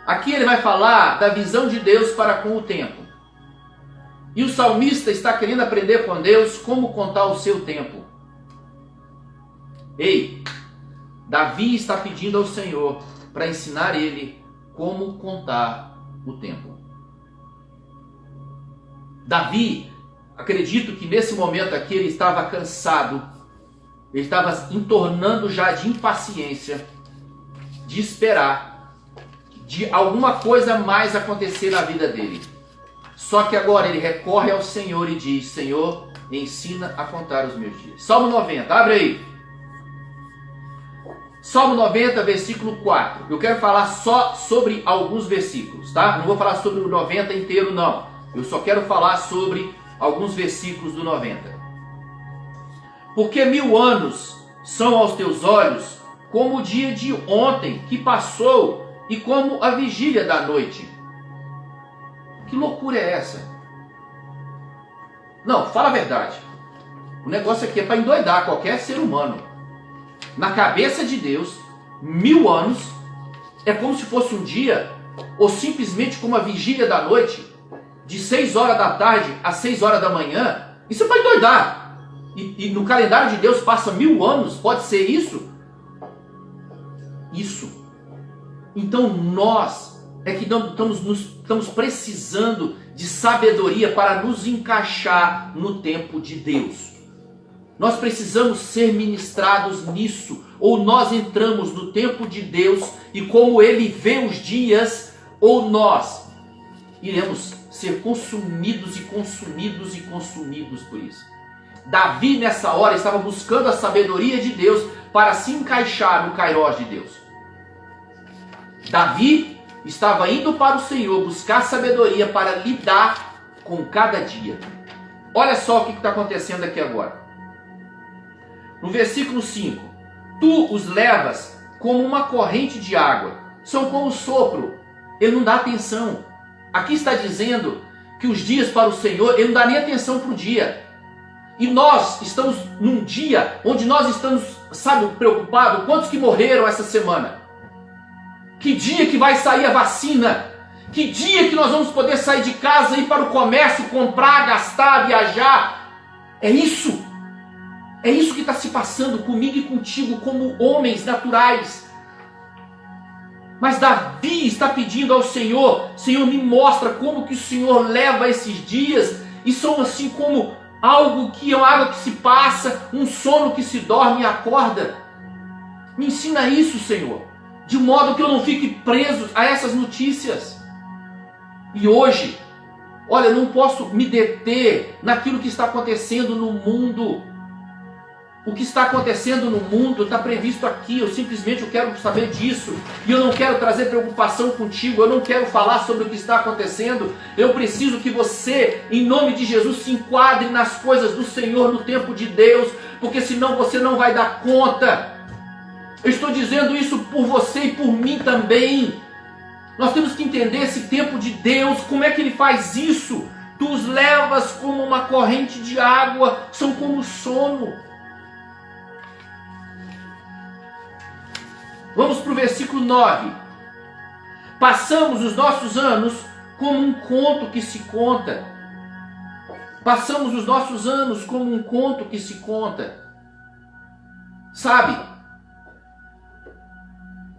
aqui ele vai falar da visão de Deus para com o tempo. E o salmista está querendo aprender com Deus como contar o seu tempo. Ei, Davi está pedindo ao Senhor para ensinar ele como contar o tempo. Davi, acredito que nesse momento aqui ele estava cansado. Ele estava entornando já de impaciência, de esperar, de alguma coisa mais acontecer na vida dele. Só que agora ele recorre ao Senhor e diz: Senhor, ensina a contar os meus dias. Salmo 90, abre aí. Salmo 90, versículo 4. Eu quero falar só sobre alguns versículos, tá? Não vou falar sobre o 90 inteiro, não. Eu só quero falar sobre alguns versículos do 90. Porque 1000 anos são aos teus olhos como o dia de ontem que passou e como a vigília da noite. Que loucura é essa? Não, fala a verdade. O negócio aqui é para endoidar qualquer ser humano. Na cabeça de Deus, 1000 anos é como se fosse um dia, ou simplesmente como a vigília da noite, de 6 horas da tarde às 6 horas da manhã. Isso é para endoidar. E no calendário de Deus passa 1000 anos, pode ser isso? Isso. Então nós é que não estamos precisando de sabedoria para nos encaixar no tempo de Deus. Nós precisamos ser ministrados nisso. ou nós entramos no tempo de Deus e como Ele vê os dias, ou nós iremos ser consumidos e consumidos e consumidos por isso. Davi nessa hora estava buscando a sabedoria de Deus para se encaixar no kairós de Deus. Davi estava indo para o Senhor buscar sabedoria para lidar com cada dia. Olha só o que está acontecendo aqui agora. No versículo 5. Tu os levas como uma corrente de água. São como sopro. Ele não dá atenção. Aqui está dizendo que os dias para o Senhor, Ele não dá nem atenção para o dia. E nós estamos num dia onde nós estamos, preocupados. Quantos que morreram essa semana? Que dia que vai sair a vacina? Que dia que nós vamos poder sair de casa, ir para o comércio, comprar, gastar, viajar? É isso. É isso que está se passando comigo e contigo como homens naturais. Mas Davi está pedindo ao Senhor: Senhor, me mostra como que o Senhor leva esses dias, e são assim como algo que é uma água que se passa, um sono que se dorme e acorda. Me ensina isso, Senhor, de modo que eu não fique preso a essas notícias. E hoje, olha, eu não posso me deter naquilo que está acontecendo no mundo. O que está acontecendo no mundo está previsto aqui. Eu simplesmente quero saber disso. E eu não quero trazer preocupação contigo. Eu não quero falar sobre o que está acontecendo. Eu preciso que você, em nome de Jesus, se enquadre nas coisas do Senhor no tempo de Deus. Porque senão você não vai dar conta. Eu estou dizendo isso por você e por mim também. Nós temos que entender esse tempo de Deus. Como é que Ele faz isso? Tu os levas como uma corrente de água. São como sono. Vamos para o versículo 9. Passamos os nossos anos como um conto que se conta. Passamos os nossos anos como um conto que se conta. Sabe?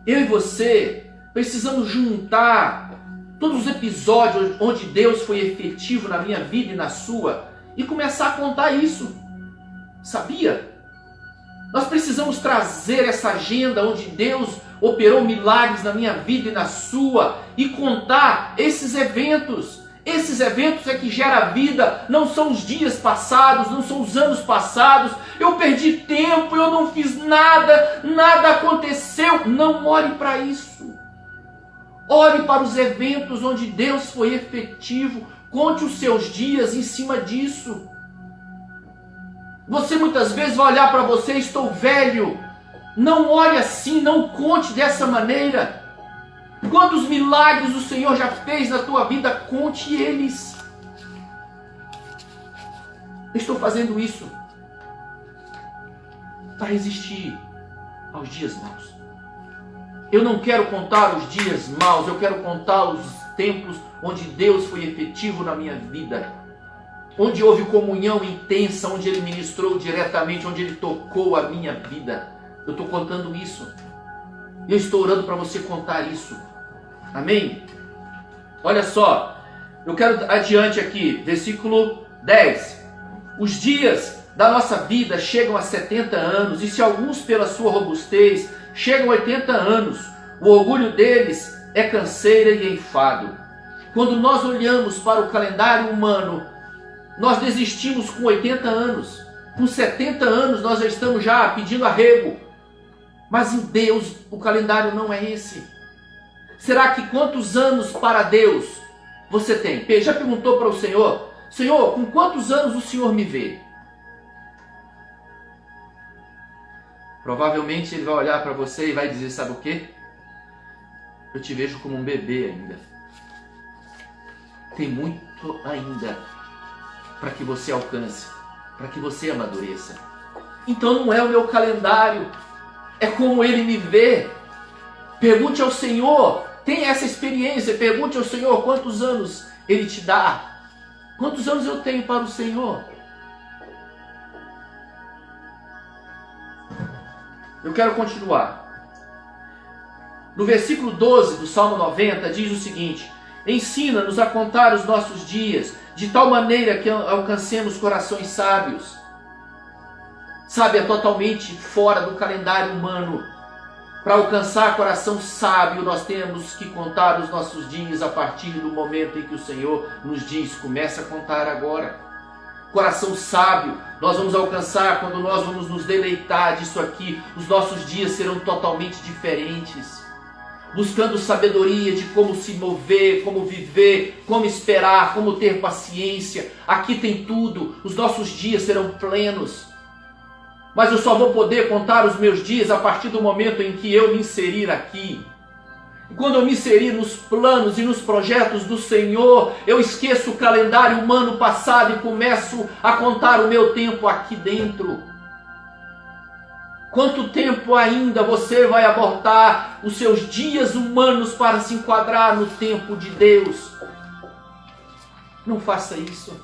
Eu e você precisamos juntar todos os episódios onde Deus foi efetivo na minha vida e na sua e começar a contar isso. Sabia? Nós precisamos trazer essa agenda onde Deus operou milagres na minha vida e na sua e contar esses eventos. Esses eventos é que geram a vida, não são os dias passados, não são os anos passados. Eu perdi tempo, eu não fiz nada, nada aconteceu. Não ore para isso. Ore para os eventos onde Deus foi efetivo. Conte os seus dias em cima disso. Você muitas vezes vai olhar para você: estou velho. Não olhe assim, não conte dessa maneira. Quantos milagres o Senhor já fez na tua vida, conte eles. Eu estou fazendo isso para resistir aos dias maus. Eu não quero contar os dias maus, eu quero contar os tempos onde Deus foi efetivo na minha vida. Onde houve comunhão intensa, onde Ele ministrou diretamente, onde Ele tocou a minha vida. Eu estou contando isso. Eu estou orando para você contar isso. Amém? Olha só, eu quero adiante aqui, versículo 10. Os dias da nossa vida chegam a 70 anos, e se alguns pela sua robustez chegam a 80 anos, o orgulho deles é canseira e enfado. Quando nós olhamos para o calendário humano, nós desistimos com 80 anos. Com 70 anos nós já estamos pedindo arrego. Mas em Deus o calendário não é esse. Será que quantos anos para Deus você tem? Já perguntou para o Senhor: Senhor, com quantos anos o Senhor me vê? Provavelmente Ele vai olhar para você e vai dizer: sabe o quê? Eu te vejo como um bebê ainda. Tem muito ainda para que você alcance, para que você amadureça. Então não é o meu calendário, é como Ele me vê. Pergunte ao Senhor, tenha essa experiência, pergunte ao Senhor quantos anos Ele te dá. Quantos anos eu tenho para o Senhor? Eu quero continuar. No versículo 12 do Salmo 90 diz o seguinte: ensina-nos a contar os nossos dias, de tal maneira que alcancemos corações sábios. Sabe, é totalmente fora do calendário humano. Para alcançar coração sábio, nós temos que contar os nossos dias a partir do momento em que o Senhor nos diz: começa a contar agora. Coração sábio, nós vamos alcançar quando nós vamos nos deleitar disso aqui. Os nossos dias serão totalmente diferentes. Buscando sabedoria de como se mover, como viver, como esperar, como ter paciência. Aqui tem tudo. Os nossos dias serão plenos. Mas eu só vou poder contar os meus dias a partir do momento em que eu me inserir aqui. E quando eu me inserir nos planos e nos projetos do Senhor, eu esqueço o calendário humano passado e começo a contar o meu tempo aqui dentro. Quanto tempo ainda você vai abortar os seus dias humanos para se enquadrar no tempo de Deus? Não faça isso.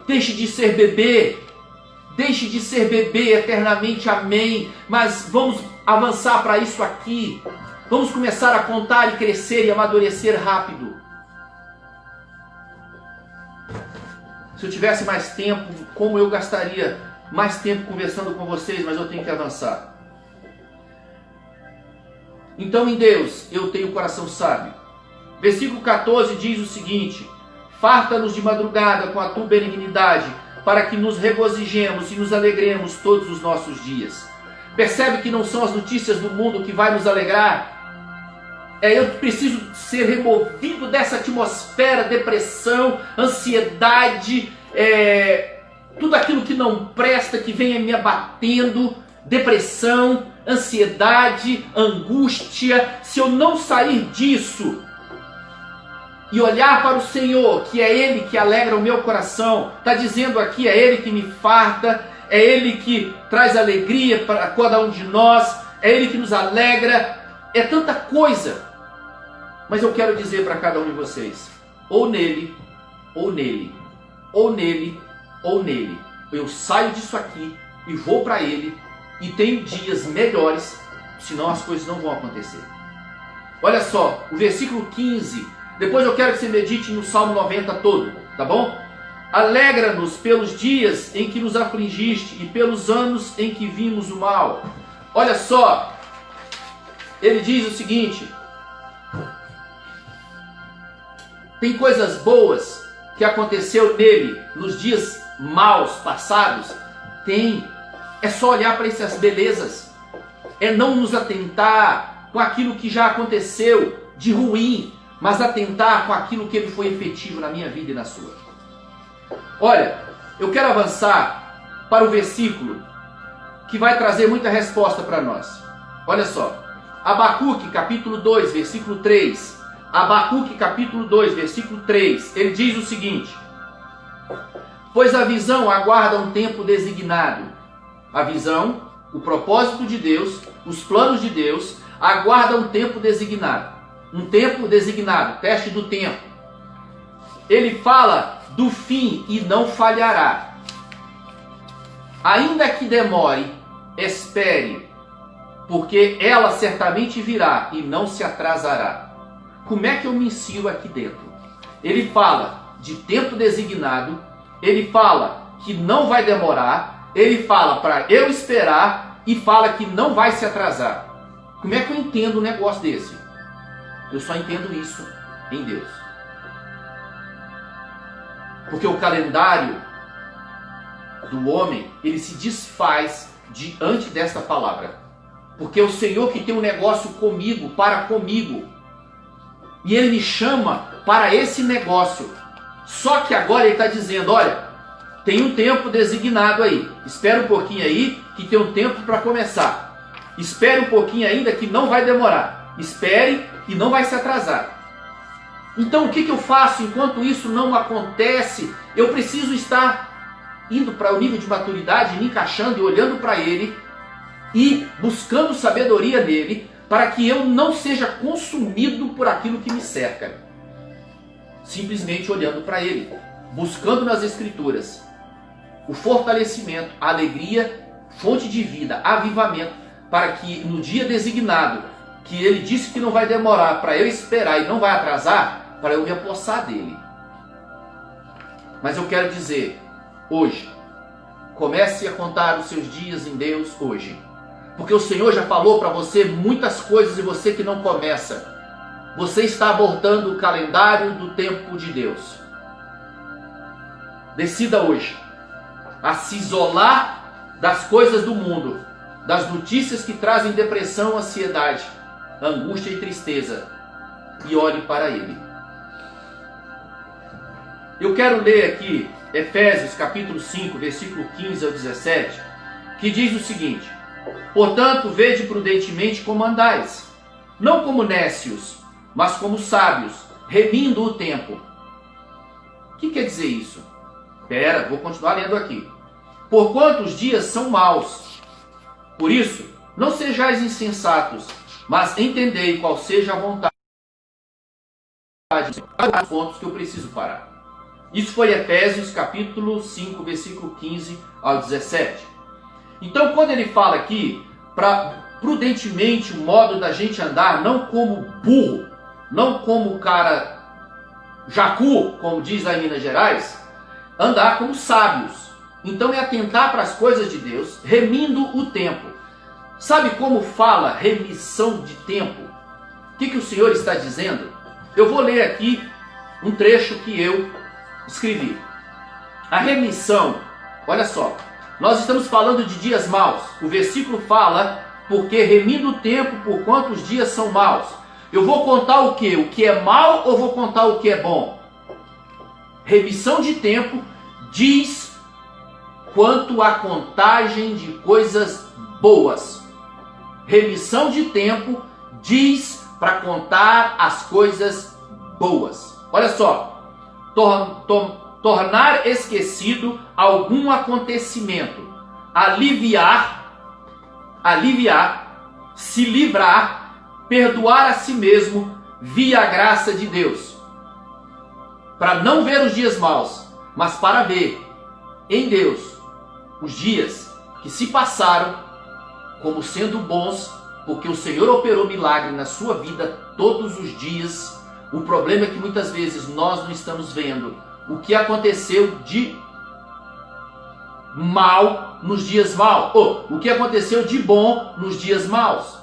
Deixe de ser bebê. Deixe de ser bebê eternamente, amém. Mas vamos avançar para isso aqui. Vamos começar a contar e crescer e amadurecer rápido. Se eu tivesse mais tempo, como eu gastaria mais tempo conversando com vocês, mas eu tenho que avançar. Então, em Deus, eu tenho coração sábio. Versículo 14 diz o seguinte: farta-nos de madrugada com a tua benignidade, para que nos regozijemos e nos alegremos todos os nossos dias. Percebe que não são as notícias do mundo que vai nos alegrar? Eu preciso ser removido dessa atmosfera, depressão, ansiedade, tudo aquilo que não presta, que venha me abatendo, depressão, ansiedade, angústia. Se eu não sair disso e olhar para o Senhor, que é Ele que alegra o meu coração, está dizendo aqui, é Ele que me farta, é Ele que traz alegria para cada um de nós, é Ele que nos alegra, é tanta coisa. Mas eu quero dizer para cada um de vocês, ou nele, ou nele, ou nele, ou nele. Eu saio disso aqui e vou para Ele e tenho dias melhores, senão as coisas não vão acontecer. Olha só, o versículo 15, depois eu quero que você medite no Salmo 90 todo, tá bom? Alegra-nos pelos dias em que nos afligiste e pelos anos em que vimos o mal. Olha só, ele diz o seguinte: tem coisas boas que aconteceu nele nos dias maus passados? Tem. É só olhar para essas belezas. É não nos atentar com aquilo que já aconteceu de ruim, mas atentar com aquilo que ele foi efetivo na minha vida e na sua. Olha, eu quero avançar para o versículo que vai trazer muita resposta para nós. Olha só, Abacuque capítulo 2, versículo 3. Abacuque capítulo 2, versículo 3. Ele diz o seguinte: pois a visão aguarda um tempo designado. A visão, o propósito de Deus, os planos de Deus, aguardam um tempo designado. Um tempo designado, teste do tempo. Ele fala do fim e não falhará. Ainda que demore, espere, porque ela certamente virá e não se atrasará. Como é que eu me insiro aqui dentro? Ele fala de tempo designado, ele fala que não vai demorar, ele fala para eu esperar e fala que não vai se atrasar. Como é que eu entendo um negócio desse? Eu só entendo isso em Deus. Porque o calendário do homem, ele se desfaz diante desta palavra. Porque é o Senhor que tem um negócio comigo, para comigo. E Ele me chama para esse negócio. Só que agora Ele está dizendo, olha, tem um tempo designado aí. Espera um pouquinho aí, que tem um tempo para começar. Espere um pouquinho ainda, que não vai demorar. Espere e não vai se atrasar. Então o que eu faço enquanto isso não acontece? Eu preciso estar indo para o nível de maturidade, me encaixando e olhando para Ele e buscando sabedoria nele, para que eu não seja consumido por aquilo que me cerca. Simplesmente olhando para Ele, buscando nas Escrituras o fortalecimento, a alegria, fonte de vida, avivamento, para que no dia designado, que Ele disse que não vai demorar, para eu esperar e não vai atrasar, para eu me apossar dele. Mas eu quero dizer, hoje, Comece a contar os seus dias em Deus hoje. Porque o Senhor já falou para você muitas coisas e você que não começa. Você está abortando o calendário do tempo de Deus. Decida hoje a se isolar das coisas do mundo, das notícias que trazem depressão, ansiedade, angústia e tristeza, e olhe para Ele. Eu quero ler aqui Efésios capítulo 5, versículo 15 ao 17, que diz o seguinte: portanto, vede prudentemente como andais, não como nécios, mas como sábios, remindo o tempo. O que quer dizer isso? Vou continuar lendo aqui. Porquanto os dias são maus. Por isso, não sejais insensatos, mas entendei qual seja a vontade. Os pontos que eu preciso parar. Isso foi Efésios capítulo 5, versículo 15 ao 17. Então, quando ele fala aqui, prudentemente, o modo da gente andar, não como burro, não como cara jacu, como diz lá em Minas Gerais, andar como sábios. Então é atentar para as coisas de Deus, remindo o tempo. Sabe como fala remissão de tempo? O que o Senhor está dizendo? Eu vou ler aqui um trecho que eu escrevi. A remissão, olha só, nós estamos falando de dias maus. O versículo fala, porque remindo o tempo por quantos dias são maus. Eu vou contar o que? O que é mal ou vou contar o que é bom? Remissão de tempo diz quanto à contagem de coisas boas. Remissão de tempo diz para contar as coisas boas. Olha só, tornar esquecido algum acontecimento, aliviar, se livrar, perdoar a si mesmo via a graça de Deus. Para não ver os dias maus, mas para ver em Deus os dias que se passaram como sendo bons, porque o Senhor operou milagre na sua vida todos os dias. O problema é que muitas vezes nós não estamos vendo o que aconteceu de mal nos dias maus, ou o que aconteceu de bom nos dias maus.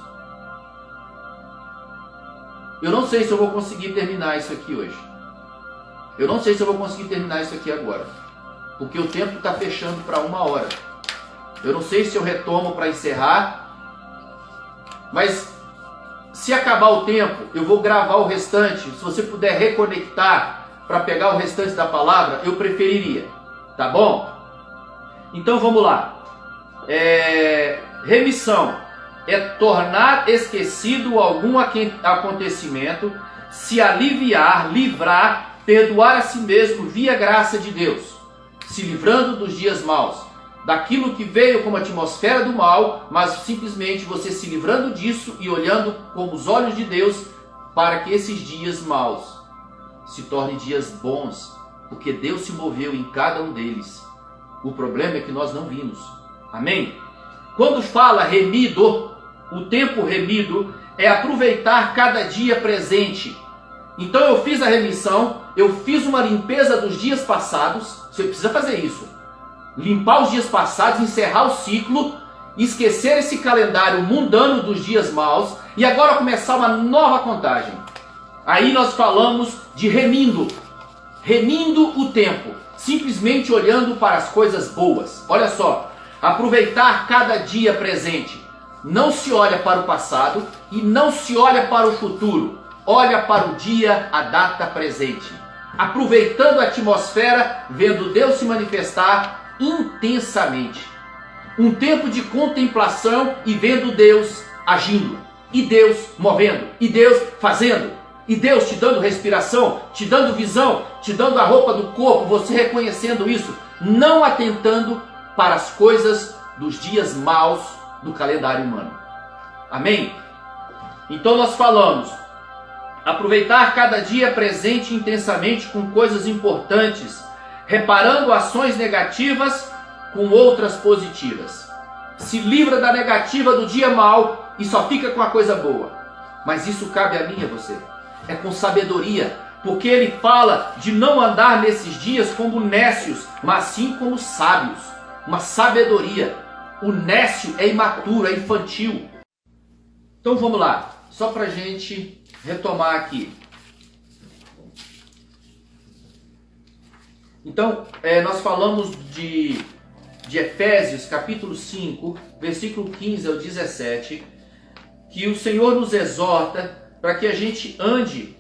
Eu não sei se eu vou conseguir terminar isso aqui hoje. Eu não sei se eu vou conseguir terminar isso aqui agora, porque o tempo está fechando para 1 hora. Eu não sei se eu retomo para encerrar, mas se acabar o tempo, eu vou gravar o restante. Se você puder reconectar para pegar o restante da palavra, eu preferiria, tá bom? Então vamos lá. Remissão é tornar esquecido algum acontecimento, se aliviar, livrar, perdoar a si mesmo via graça de Deus, se livrando dos dias maus, daquilo que veio como atmosfera do mal, mas simplesmente você se livrando disso e olhando com os olhos de Deus para que esses dias maus se tornem dias bons, porque Deus se moveu em cada um deles. O problema é que nós não vimos. Amém? Quando fala remido, o tempo remido é aproveitar cada dia presente. Então eu fiz a remissão, eu fiz uma limpeza dos dias passados. Você precisa fazer isso. Limpar os dias passados, encerrar o ciclo, esquecer esse calendário mundano dos dias maus e agora começar uma nova contagem. Aí nós falamos de remindo o tempo, simplesmente olhando para as coisas boas. Olha só, aproveitar cada dia presente. Não se olha para o passado e não se olha para o futuro. Olha para o dia, a data presente. Aproveitando a atmosfera, vendo Deus se manifestar intensamente. Um tempo de contemplação e vendo Deus agindo. E Deus movendo. E Deus fazendo. E Deus te dando respiração, te dando visão, te dando a roupa do corpo, você reconhecendo isso. Não atentando para as coisas dos dias maus do calendário humano. Amém? Então nós falamos, aproveitar cada dia presente intensamente com coisas importantes, reparando ações negativas com outras positivas. Se livra da negativa do dia mau e só fica com a coisa boa. Mas isso cabe a mim e a você. É com sabedoria, porque ele fala de não andar nesses dias como nécios, mas sim como sábios. uma sabedoria. O nécio é imaturo, é infantil. Então vamos lá, só para a gente retomar aqui. Então, nós falamos de Efésios, capítulo 5, versículo 15 ao 17, que o Senhor nos exorta para que a gente ande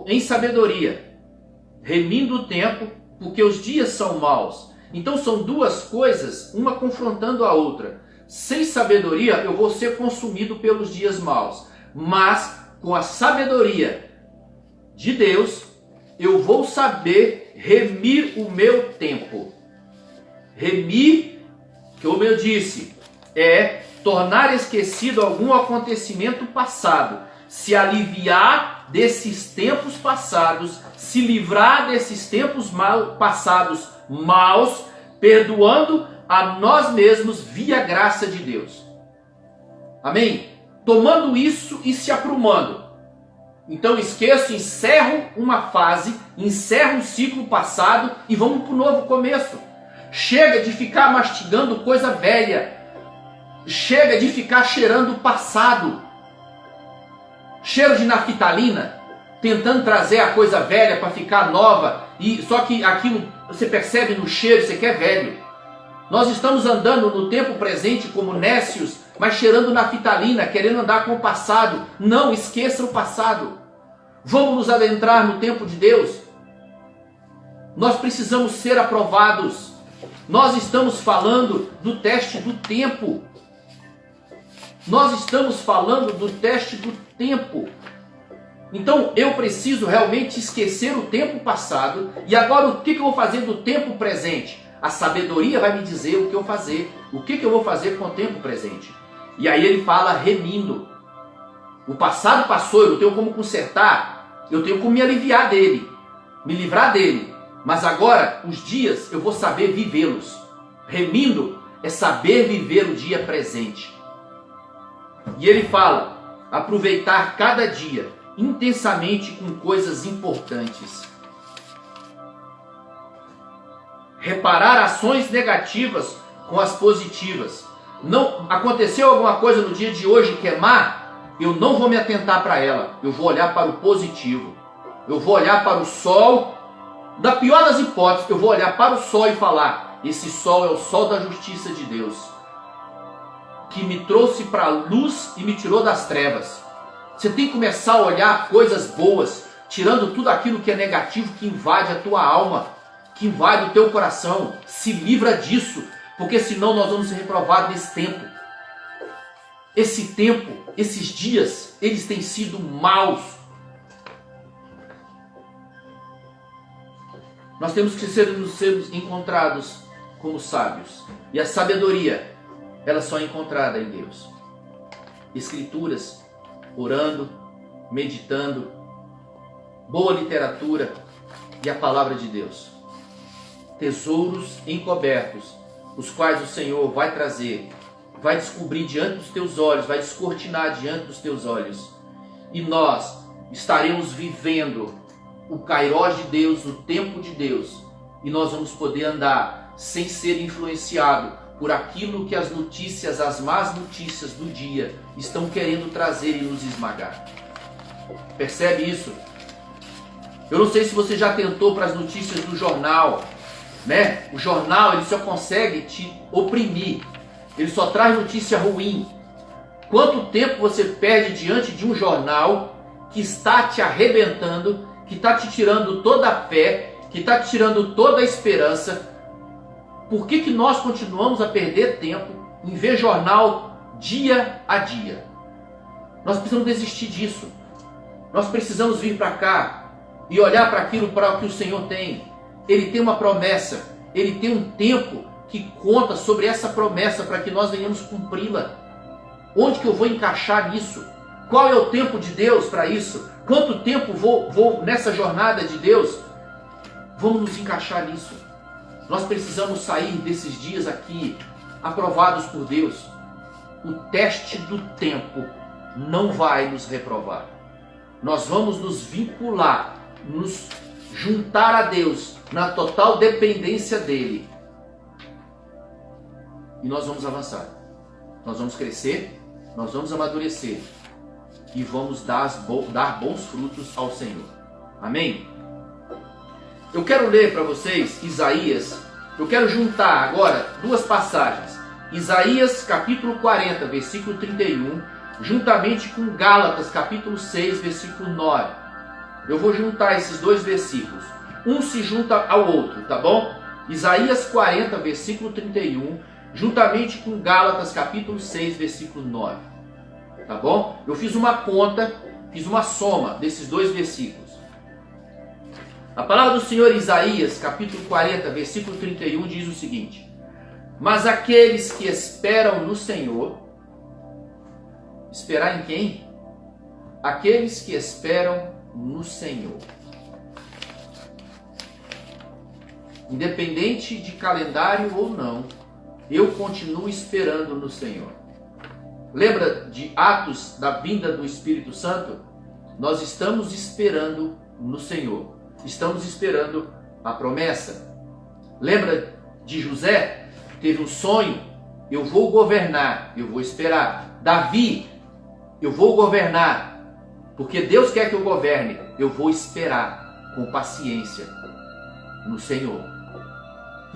em sabedoria, remindo o tempo, porque os dias são maus. Então são duas coisas, uma confrontando a outra. Sem sabedoria eu vou ser consumido pelos dias maus, mas com a sabedoria de Deus eu vou saber remir o meu tempo. Remir, como eu disse, é tornar esquecido algum acontecimento passado, se aliviar desses tempos passados, se livrar desses tempos passados maus, perdoando a nós mesmos via graça de Deus. Amém? Tomando isso e se aprumando. Então esqueço, encerro uma fase, encerro um ciclo passado e vamos para o novo começo. Chega de ficar mastigando coisa velha. Chega de ficar cheirando o passado. Cheiro de naftalina, tentando trazer a coisa velha para ficar nova. E só que aquilo você percebe no cheiro, você quer velho. Nós estamos andando no tempo presente como nécios, mas cheirando naftalina, querendo andar com o passado. Não, esqueça o passado. Vamos nos adentrar no tempo de Deus. Nós precisamos ser aprovados. Nós estamos falando do teste do tempo. Nós estamos falando do teste do tempo. Então eu preciso realmente esquecer o tempo passado. E agora o que eu vou fazer do tempo presente? A sabedoria vai me dizer o que eu fazer. O que eu vou fazer com o tempo presente? E aí ele fala remindo. O passado passou, eu não tenho como consertar. Eu tenho como me aliviar dele. Me livrar dele. Mas agora, os dias, eu vou saber vivê-los. Remindo é saber viver o dia presente. E ele fala, aproveitar cada dia intensamente com coisas importantes. Reparar ações negativas com as positivas. Não aconteceu alguma coisa no dia de hoje que é má, eu não vou me atentar para ela. Eu vou olhar para o positivo. Eu vou olhar para o sol. Da pior das hipóteses, eu vou olhar para o sol e falar, esse sol é o sol da justiça de Deus, que me trouxe para a luz e me tirou das trevas. Você tem que começar a olhar coisas boas, tirando tudo aquilo que é negativo, que invade a tua alma, que invade o teu coração. Se livra disso, porque senão nós vamos ser reprovados nesse tempo. Esse tempo, esses dias, eles têm sido maus. Nós temos que ser encontrados como sábios. E a sabedoria, ela só é encontrada em Deus. Escrituras, orando, meditando, boa literatura e a palavra de Deus. Tesouros encobertos, os quais o Senhor vai trazer, vai descobrir diante dos teus olhos, vai descortinar diante dos teus olhos. E nós estaremos vivendo o kairós de Deus, o tempo de Deus, e nós vamos poder andar sem ser influenciado por aquilo que as notícias, as más notícias do dia estão querendo trazer e nos esmagar. Percebe isso? Eu não sei se você já tentou para as notícias do jornal, né? O jornal ele só consegue te oprimir, ele só traz notícia ruim. Quanto tempo você perde diante de um jornal que está te arrebentando, que está te tirando toda a fé, que está te tirando toda a esperança? Por que nós continuamos a perder tempo em ver jornal dia a dia? Nós precisamos desistir disso. Nós precisamos vir para cá e olhar para aquilo para o que o Senhor tem. Ele tem uma promessa, Ele tem um tempo que conta sobre essa promessa para que nós venhamos cumpri-la. Onde que eu vou encaixar nisso? Qual é o tempo de Deus para isso? Quanto tempo vou nessa jornada de Deus? Vamos nos encaixar nisso. Nós precisamos sair desses dias aqui aprovados por Deus. O teste do tempo não vai nos reprovar. Nós vamos nos vincular, nos juntar a Deus na total dependência dele. e nós vamos avançar. Nós vamos crescer, nós vamos amadurecer e vamos dar bons frutos ao Senhor. Amém? Eu quero ler para vocês Isaías. Eu quero juntar agora duas passagens. Isaías capítulo 40, versículo 31, juntamente com Gálatas capítulo 6, versículo 9. Eu vou juntar esses dois versículos. Um se junta ao outro, tá bom? Isaías 40, versículo 31, juntamente com Gálatas capítulo 6, versículo 9. Tá bom? Eu fiz uma conta, fiz uma soma desses dois versículos. A palavra do Senhor, Isaías capítulo 40, versículo 31, diz o seguinte: mas aqueles que esperam no Senhor, esperar em quem? Aqueles que esperam no Senhor. Independente de calendário ou não, eu continuo esperando no Senhor. Lembra de Atos da vinda do Espírito Santo? Nós estamos esperando no Senhor. Estamos esperando a promessa. Lembra de José? Teve um sonho. Eu vou governar, eu vou esperar. Davi, eu vou governar, porque Deus quer que eu governe. Eu vou esperar com paciência no Senhor.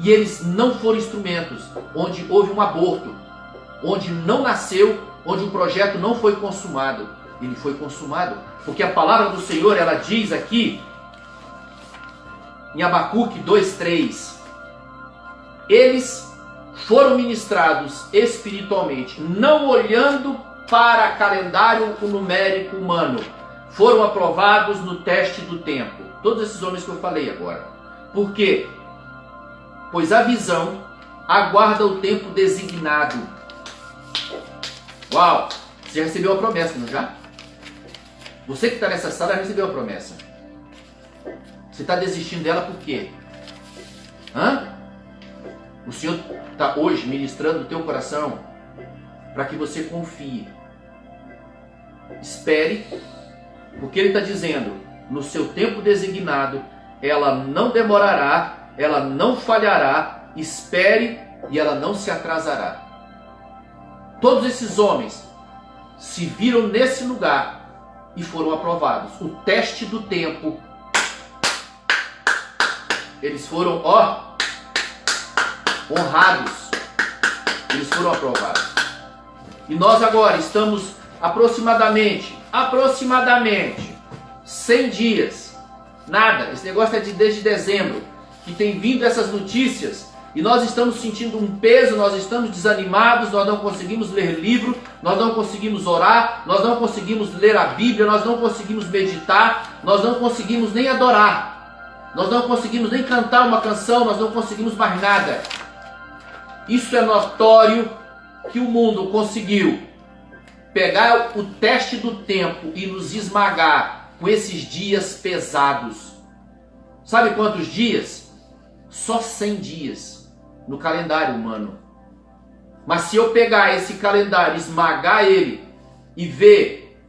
E eles não foram instrumentos onde houve um aborto, onde não nasceu, onde o projeto não foi consumado. Ele foi consumado, porque a palavra do Senhor, ela diz aqui, em Abacuque 2:3, eles foram ministrados espiritualmente, não olhando para calendário numérico humano, foram aprovados no teste do tempo. Todos esses homens que eu falei agora. Por quê? Pois a visão aguarda o tempo designado. Uau! Você já recebeu a promessa, não já? Você que está nessa sala já recebeu a promessa. Você está desistindo dela por quê? O Senhor está hoje ministrando o teu coração para que você confie. Espere, porque Ele está dizendo, no seu tempo designado, ela não demorará, ela não falhará, espere e ela não se atrasará. Todos esses homens se viram nesse lugar e foram aprovados. O teste do tempo. Eles foram, honrados. Eles foram aprovados. E nós agora estamos aproximadamente 100 dias. Nada. Esse negócio é desde dezembro que tem vindo essas notícias. E nós estamos sentindo um peso, nós estamos desanimados, nós não conseguimos ler livro, nós não conseguimos orar, nós não conseguimos ler a Bíblia, nós não conseguimos meditar, nós não conseguimos nem adorar, nós não conseguimos nem cantar uma canção, nós não conseguimos mais nada. Isso é notório que o mundo conseguiu pegar o teste do tempo e nos esmagar com esses dias pesados. Sabe quantos dias? Só 100 dias no calendário humano. Mas se eu pegar esse calendário, esmagar ele e ver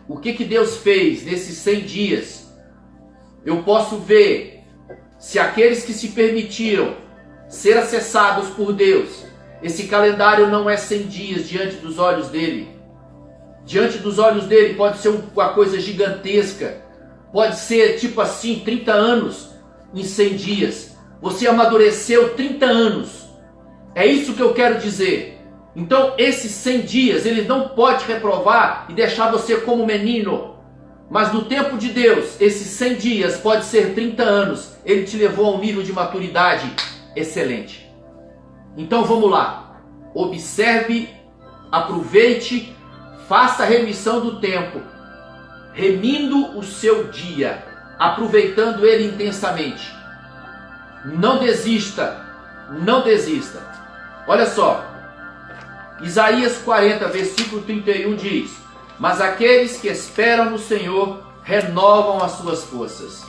o que Deus fez nesses 100 dias, eu posso ver se aqueles que se permitiram ser acessados por Deus, esse calendário não é 100 dias diante dos olhos dele. Diante dos olhos dele pode ser uma coisa gigantesca, pode ser tipo assim 30 anos em 100 dias. Você amadureceu 30 anos. É isso que eu quero dizer. Então esses 100 dias, ele não pode reprovar e deixar você como menino. Mas no tempo de Deus, esses 100 dias pode ser 30 anos. Ele te levou a um nível de maturidade excelente. Então vamos lá. Observe, aproveite, faça a remissão do tempo. Remindo o seu dia, aproveitando ele intensamente. Não desista, não desista. Olha só, Isaías 40, versículo 31 diz: mas aqueles que esperam no Senhor renovam as suas forças.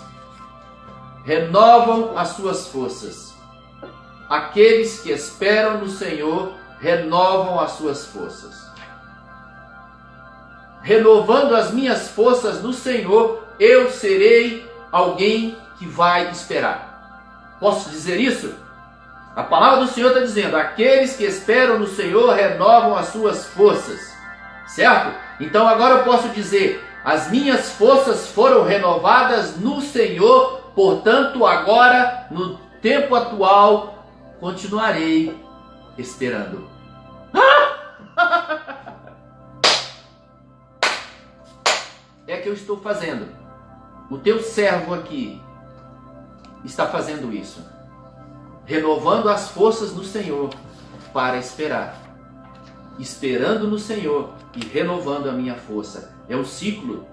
Renovam as suas forças. Aqueles que esperam no Senhor renovam as suas forças. Renovando as minhas forças no Senhor, eu serei alguém que vai esperar. Posso dizer isso? A palavra do Senhor está dizendo: aqueles que esperam no Senhor renovam as suas forças. Certo? Então agora eu posso dizer: as minhas forças foram renovadas no Senhor, portanto agora, no tempo atual, continuarei esperando. É que eu estou fazendo. O teu servo aqui está fazendo isso, renovando as forças do Senhor para esperar, esperando no Senhor e renovando a minha força. É um ciclo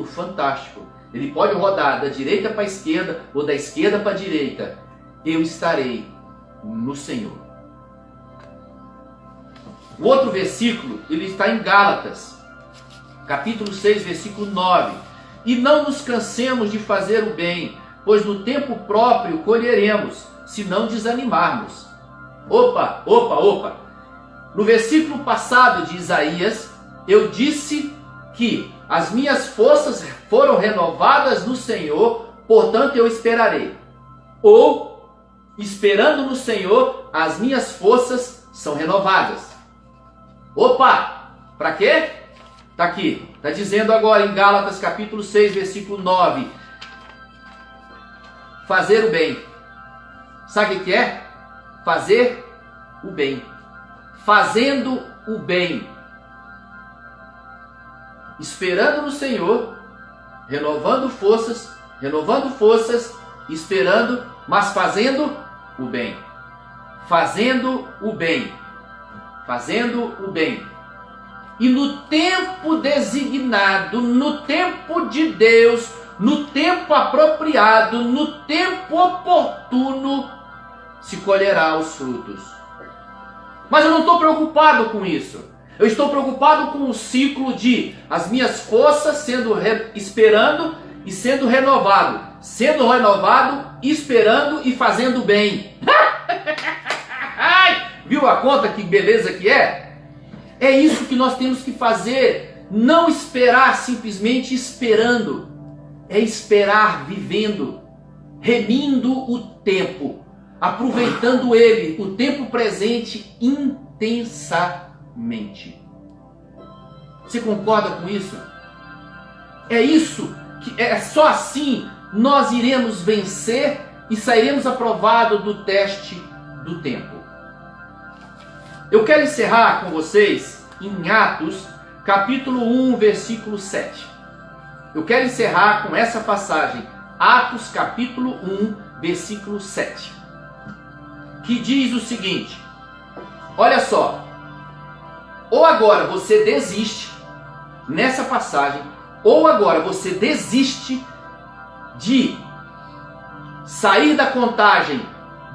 fantástico. Ele pode rodar da direita para a esquerda ou da esquerda para a direita. Eu estarei no Senhor. O outro versículo, ele está em Gálatas, capítulo 6, versículo 9. E não nos cansemos de fazer o bem, pois no tempo próprio colheremos, se não desanimarmos. Opa! No versículo passado de Isaías, eu disse que as minhas forças foram renovadas no Senhor, portanto eu esperarei. Ou, esperando no Senhor, as minhas forças são renovadas. Opa! Para quê? Está aqui. Está dizendo agora em Gálatas capítulo 6, versículo 9. Fazer o bem. Sabe o que é? Fazer o bem. Fazendo o bem. Esperando no Senhor, renovando forças, esperando, mas fazendo o bem. Fazendo o bem. Fazendo o bem. E no tempo designado, no tempo de Deus, no tempo apropriado, no tempo oportuno, se colherá os frutos. Mas eu não estou preocupado com isso. Eu estou preocupado com o ciclo de as minhas forças sendo esperando e sendo renovado. Sendo renovado, esperando e fazendo bem. Viu a conta que beleza que é? É isso que nós temos que fazer. Não esperar simplesmente esperando. É esperar vivendo, remindo o tempo, aproveitando ele, o tempo presente, intensamente. Você concorda com isso? É isso que é só assim nós iremos vencer e sairemos aprovados do teste do tempo. Eu quero encerrar com vocês em Atos, capítulo 1, versículo 7. Eu quero encerrar com essa passagem, Atos, capítulo 1, versículo 7. Que diz o seguinte: olha só, ou agora você desiste, nessa passagem, ou agora você desiste de sair da contagem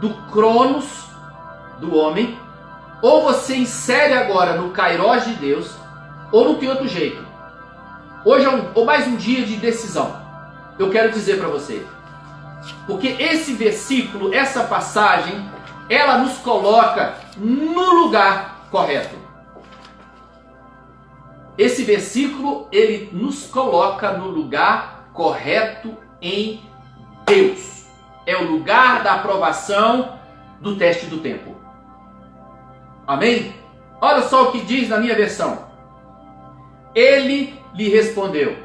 do Cronos, do homem, ou você insere agora no Kairós de Deus, ou não tem outro jeito. Hoje é mais um dia de decisão. Eu quero dizer para você, porque esse versículo, essa passagem, ela nos coloca no lugar correto. Esse versículo, ele nos coloca no lugar correto em Deus. É o lugar da aprovação do teste do tempo. Amém? Olha só o que diz na minha versão. Ele lhe respondeu.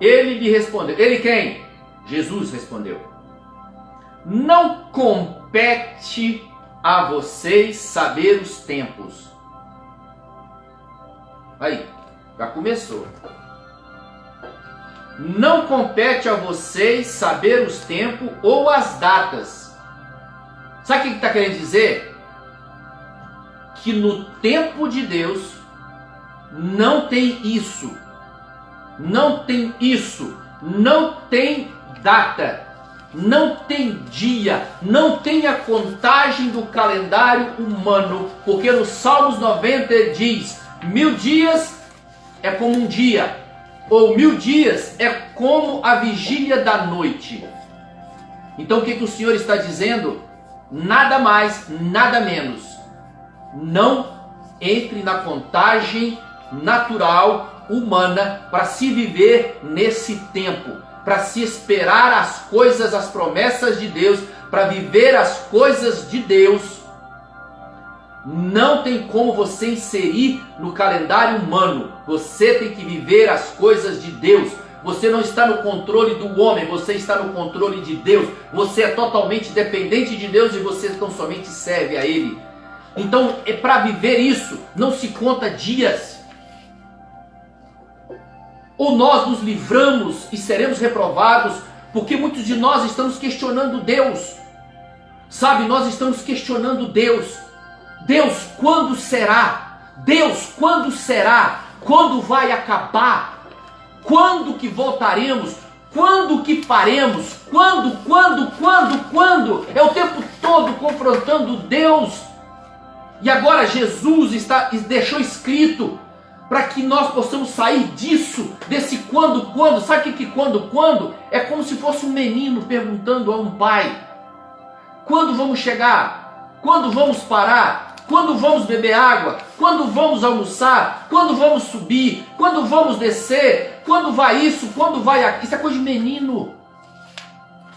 Ele lhe respondeu. Ele quem? Jesus respondeu. Não compete a vocês saber os tempos. Aí, já começou. Não compete a vocês saber os tempos ou as datas. Sabe o que está querendo dizer? Que no tempo de Deus não tem isso. Não tem isso. Não tem data. Não tem dia. Não tem a contagem do calendário humano. Porque no Salmos 90 ele diz: 1000 dias é como um dia. Ou 1000 dias é como a vigília da noite. Então o que o Senhor está dizendo? Nada mais, nada menos. Não entre na contagem natural, humana, para se viver nesse tempo, para se esperar as coisas, as promessas de Deus, para viver as coisas de Deus, não tem como você inserir no calendário humano. Você tem que viver as coisas de Deus. Você não está no controle do homem, você está no controle de Deus. Você é totalmente dependente de Deus e você tão somente serve a Ele. Então, para viver isso, não se conta dias. Ou nós nos livramos e seremos reprovados, porque muitos de nós estamos questionando Deus. Sabe, nós estamos questionando Deus. Deus, quando será? Deus, quando será? Quando vai acabar? Quando que voltaremos? Quando que faremos? Quando? É o tempo todo confrontando Deus. E agora Jesus deixou escrito para que nós possamos sair disso, desse quando. Sabe o que quando? É como se fosse um menino perguntando a um pai: quando vamos chegar? Quando vamos parar? Quando vamos beber água? Quando vamos almoçar? Quando vamos subir? Quando vamos descer? Quando vai isso? Quando vai aquilo? Isso é coisa de menino.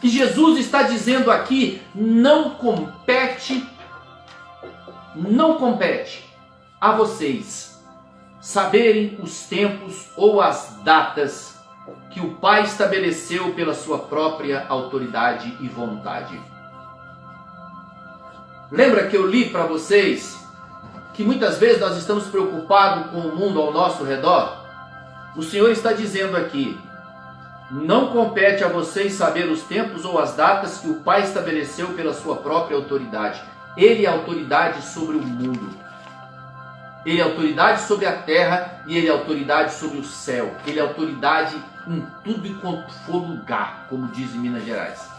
E Jesus está dizendo aqui: não compete a vocês saberem os tempos ou as datas que o Pai estabeleceu pela sua própria autoridade e vontade. Lembra que eu li para vocês que muitas vezes nós estamos preocupados com o mundo ao nosso redor? O Senhor está dizendo aqui: não compete a vocês saber os tempos ou as datas que o Pai estabeleceu pela sua própria autoridade. Ele é autoridade sobre o mundo. Ele é autoridade sobre a terra e Ele é autoridade sobre o céu. Ele é autoridade em tudo e quanto for lugar, como diz em Minas Gerais.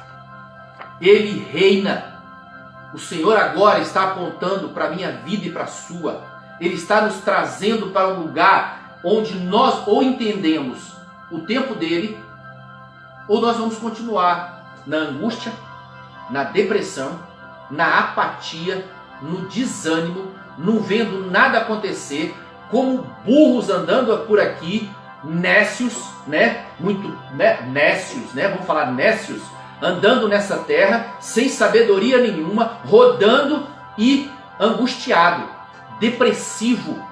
Ele reina. O Senhor agora está apontando para a minha vida e para a sua. Ele está nos trazendo para um lugar onde nós ou entendemos o tempo dele, ou nós vamos continuar na angústia, na depressão, na apatia, no desânimo, não vendo nada acontecer, como burros andando por aqui, nécios, vamos falar nécios, andando nessa terra, sem sabedoria nenhuma, rodando e angustiado, depressivo.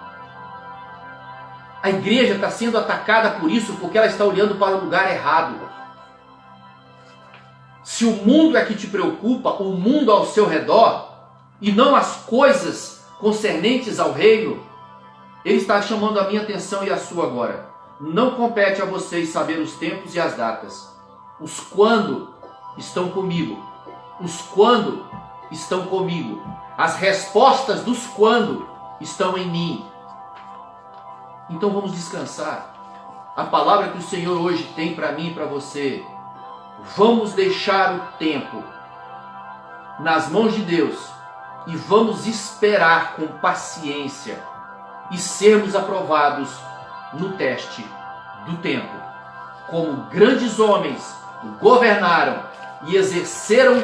A igreja está sendo atacada por isso, porque ela está olhando para o lugar errado. Se o mundo é que te preocupa, o mundo ao seu redor, e não as coisas concernentes ao reino, Ele está chamando a minha atenção e a sua agora. Não compete a vocês saber os tempos e as datas. Os quando estão comigo. Os quando estão comigo. As respostas dos quando estão em mim. Então vamos descansar. A palavra que o Senhor hoje tem para mim e para você: vamos deixar o tempo nas mãos de Deus e vamos esperar com paciência e sermos aprovados no teste do tempo. Como grandes homens governaram e exerceram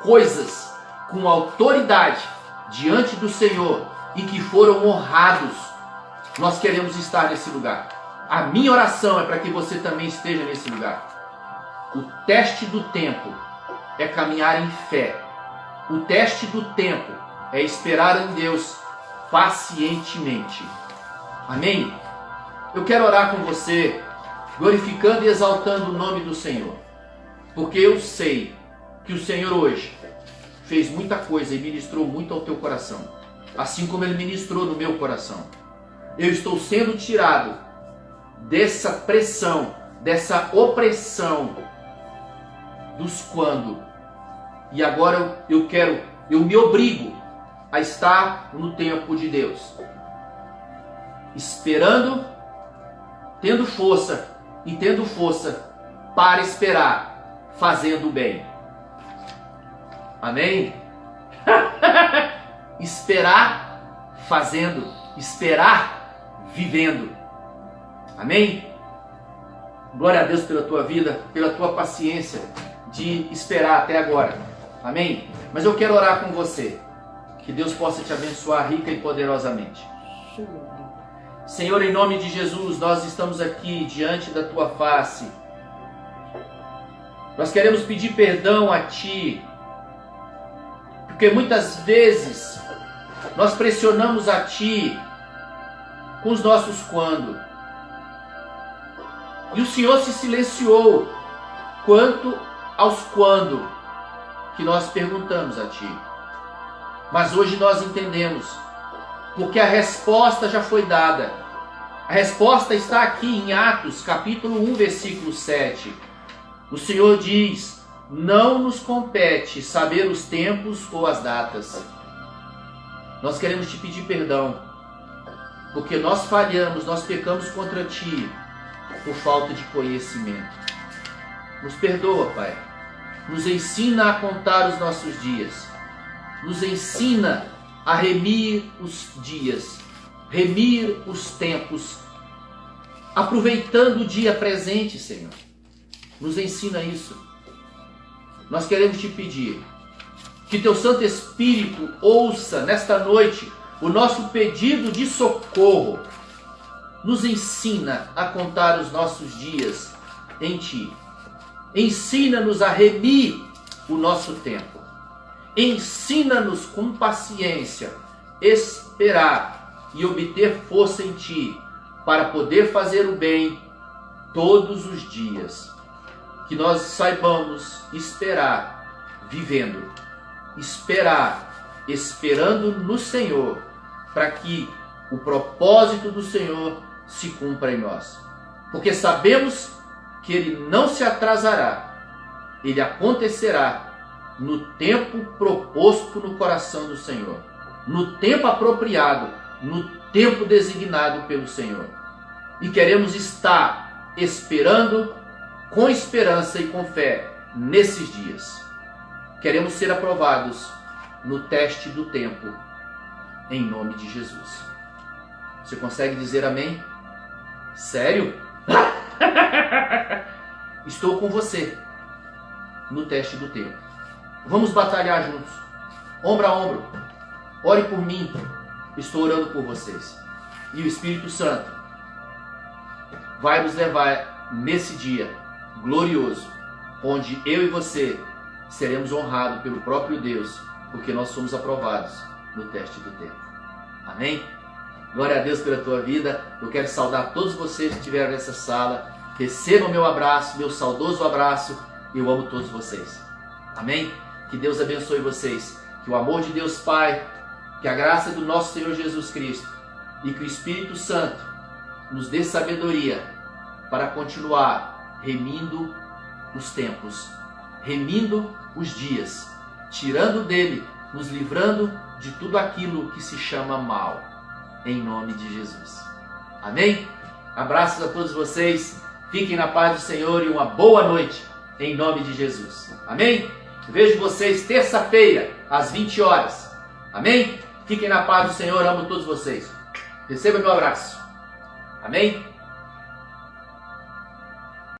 coisas com autoridade diante do Senhor e que foram honrados, nós queremos estar nesse lugar. A minha oração é para que você também esteja nesse lugar. O teste do tempo é caminhar em fé. O teste do tempo é esperar em Deus pacientemente. Amém? Eu quero orar com você, glorificando e exaltando o nome do Senhor, porque eu sei que o Senhor hoje fez muita coisa e ministrou muito ao teu coração, assim como Ele ministrou no meu coração. Eu estou sendo tirado dessa pressão, dessa opressão dos quando, e agora eu me obrigo a estar no tempo de Deus, esperando, tendo força para esperar, fazendo o bem. Amém? Esperar fazendo, esperar vivendo. Amém? Glória a Deus pela tua vida, pela tua paciência de esperar até agora. Amém? Mas eu quero orar com você, que Deus possa te abençoar rica e poderosamente. Senhor, em nome de Jesus, nós estamos aqui diante da tua face. Nós queremos pedir perdão a Ti Porque muitas vezes nós pressionamos a Ti com os nossos quando. E o Senhor se silenciou quanto aos quando que nós perguntamos a Ti. Mas hoje nós entendemos, porque a resposta já foi dada. A resposta está aqui em Atos, capítulo 1, versículo 7. O Senhor diz: não nos compete saber os tempos ou as datas. Nós queremos Te pedir perdão, porque nós falhamos, nós pecamos contra Ti por falta de conhecimento. Nos perdoa, Pai. Nos ensina a contar os nossos dias. Nos ensina a remir os dias, remir os tempos, aproveitando o dia presente, Senhor. Nos ensina isso. Nós queremos Te pedir que Teu Santo Espírito ouça nesta noite o nosso pedido de socorro. Nos ensina a contar os nossos dias em Ti. Ensina-nos a remir o nosso tempo. Ensina-nos com paciência esperar e obter força em Ti para poder fazer o bem todos os dias. Que nós saibamos esperar vivendo, esperar esperando no Senhor, para que o propósito do Senhor se cumpra em nós. Porque sabemos que Ele não se atrasará, Ele acontecerá no tempo proposto no coração do Senhor, no tempo apropriado, no tempo designado pelo Senhor. E queremos estar esperando com esperança e com fé nesses dias. Queremos ser aprovados no teste do tempo, em nome de Jesus. Você consegue dizer amém? Sério? Estou com você no teste do tempo. Vamos batalhar juntos, ombro a ombro. Ore por mim, estou orando por vocês. E o Espírito Santo vai nos levar nesse dia glorioso, onde eu e você seremos honrados pelo próprio Deus, porque nós somos aprovados no teste do tempo. Amém? Glória a Deus pela tua vida. Eu quero saudar todos vocês que estiveram nessa sala. Recebam meu abraço, meu saudoso abraço. Eu amo todos vocês. Amém? Que Deus abençoe vocês. Que o amor de Deus Pai, que a graça do nosso Senhor Jesus Cristo e que o Espírito Santo nos dê sabedoria para continuar remindo os tempos, remindo os dias, tirando dele, nos livrando de tudo aquilo que se chama mal, em nome de Jesus. Amém? Abraços a todos vocês, fiquem na paz do Senhor e uma boa noite, em nome de Jesus. Amém? Vejo vocês terça-feira, às 20 horas. Amém? Fiquem na paz do Senhor, amo todos vocês. Receba meu abraço. Amém?